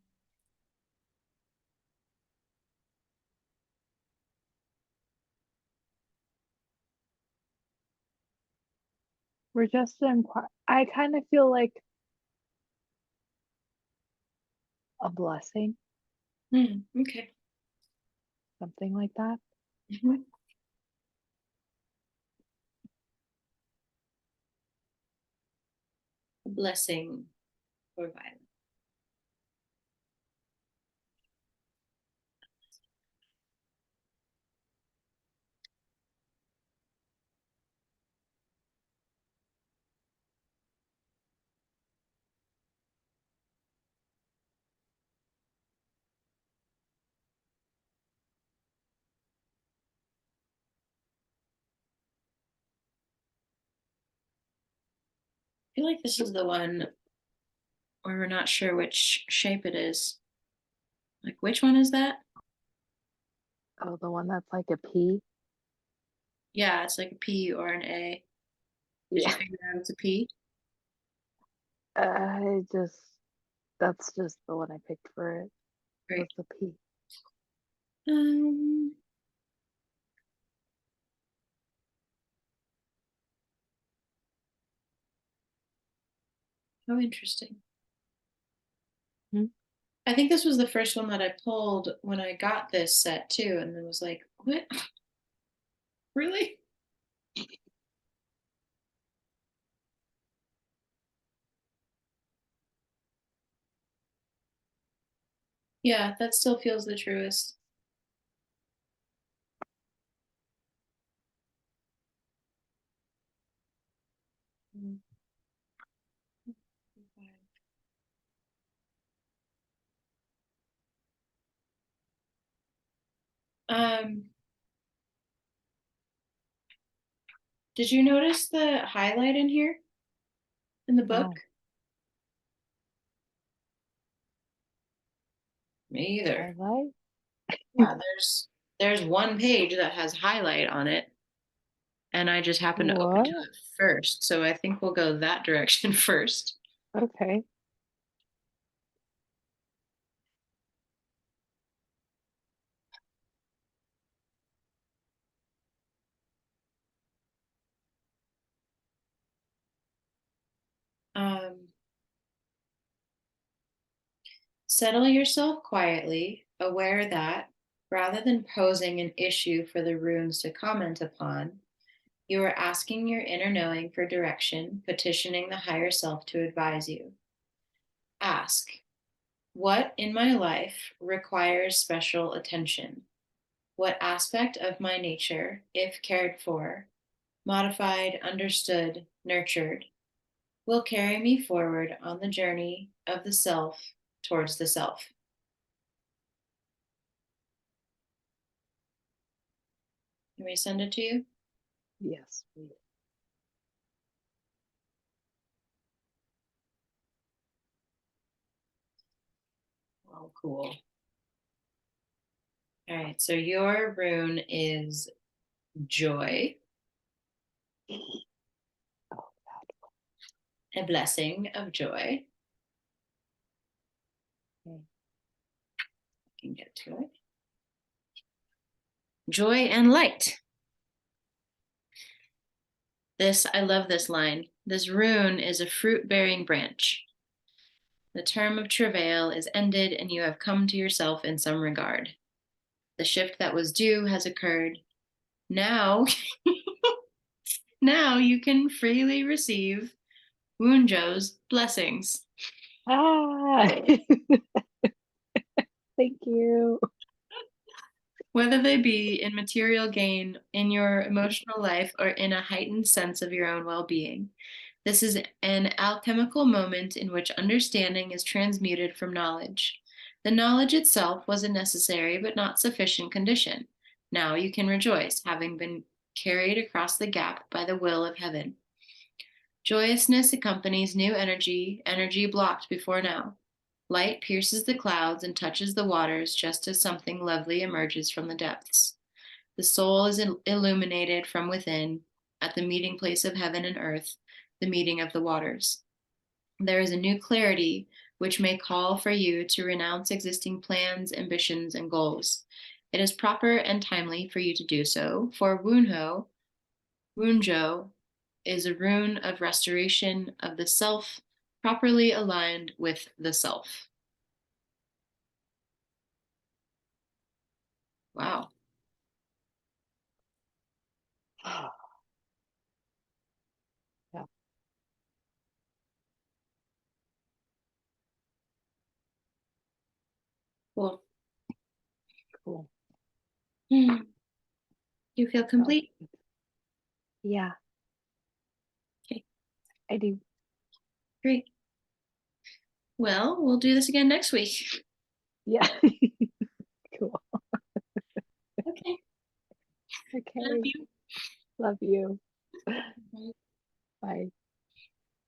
We're just I kind of feel like a blessing, Okay. something like that. Mhm. A blessing or violence. I feel like this is the one where we're not sure which shape it is. Like, which one is that? Oh, the one that's like a P? Yeah, it's like a P or an A. Did you Yeah. figure out it's a P? I just, that's just the one I picked for it, was Great. the P. Um, how interesting. Hmm? I think this was the first one that I pulled when I got this set too, and then was like, what? Really? Yeah, that still feels the truest. Mm. Um, did you notice the highlight in here in the book? No, Me either. highlight? Yeah, there's one page that has highlight on it, and I just happened to open to What? it first. So I think we'll go that direction first. Okay. Um, Settle yourself quietly, aware that rather than posing an issue for the runes to comment upon, You are asking your inner knowing for direction, petitioning the higher self to advise you. Ask, what in my life requires special attention? What aspect of my nature, if cared for, modified, understood, nurtured, will carry me forward on the journey of the self towards the self? Can we send it to you? Yes, please. Oh, cool. All right, so your rune is joy, Oh, a blessing of joy. okay. I can get to it. Joy and light. I love this line. This rune is a fruit bearing branch. The term of travail is ended, and you have come to yourself in some regard. The shift that was due has occurred. Now, now you can freely receive Wunjo's blessings, Ah, thank you. whether they be in material gain, in your emotional life, or in a heightened sense of your own well being. This is an alchemical moment in which understanding is transmuted from knowledge. The knowledge itself was a necessary but not sufficient condition. Now you can rejoice, having been carried across the gap by the will of heaven. Joyousness accompanies new energy, energy blocked before now. Light pierces the clouds and touches the waters just as something lovely emerges from the depths. The soul is illuminated from within at the meeting place of heaven and earth, the meeting of the waters. There is a new clarity which may call for you to renounce existing plans, ambitions, and goals. It is proper and timely for you to do so, for Wunjo, is a rune of restoration of the self, properly aligned with the self. Wow. Yeah, Cool. cool. You feel Felt complete? good. Yeah, Okay, I do. great. Well, we'll do this again next week. Yeah. Cool. Okay. Love Okay. you. Love you. Bye. Bye.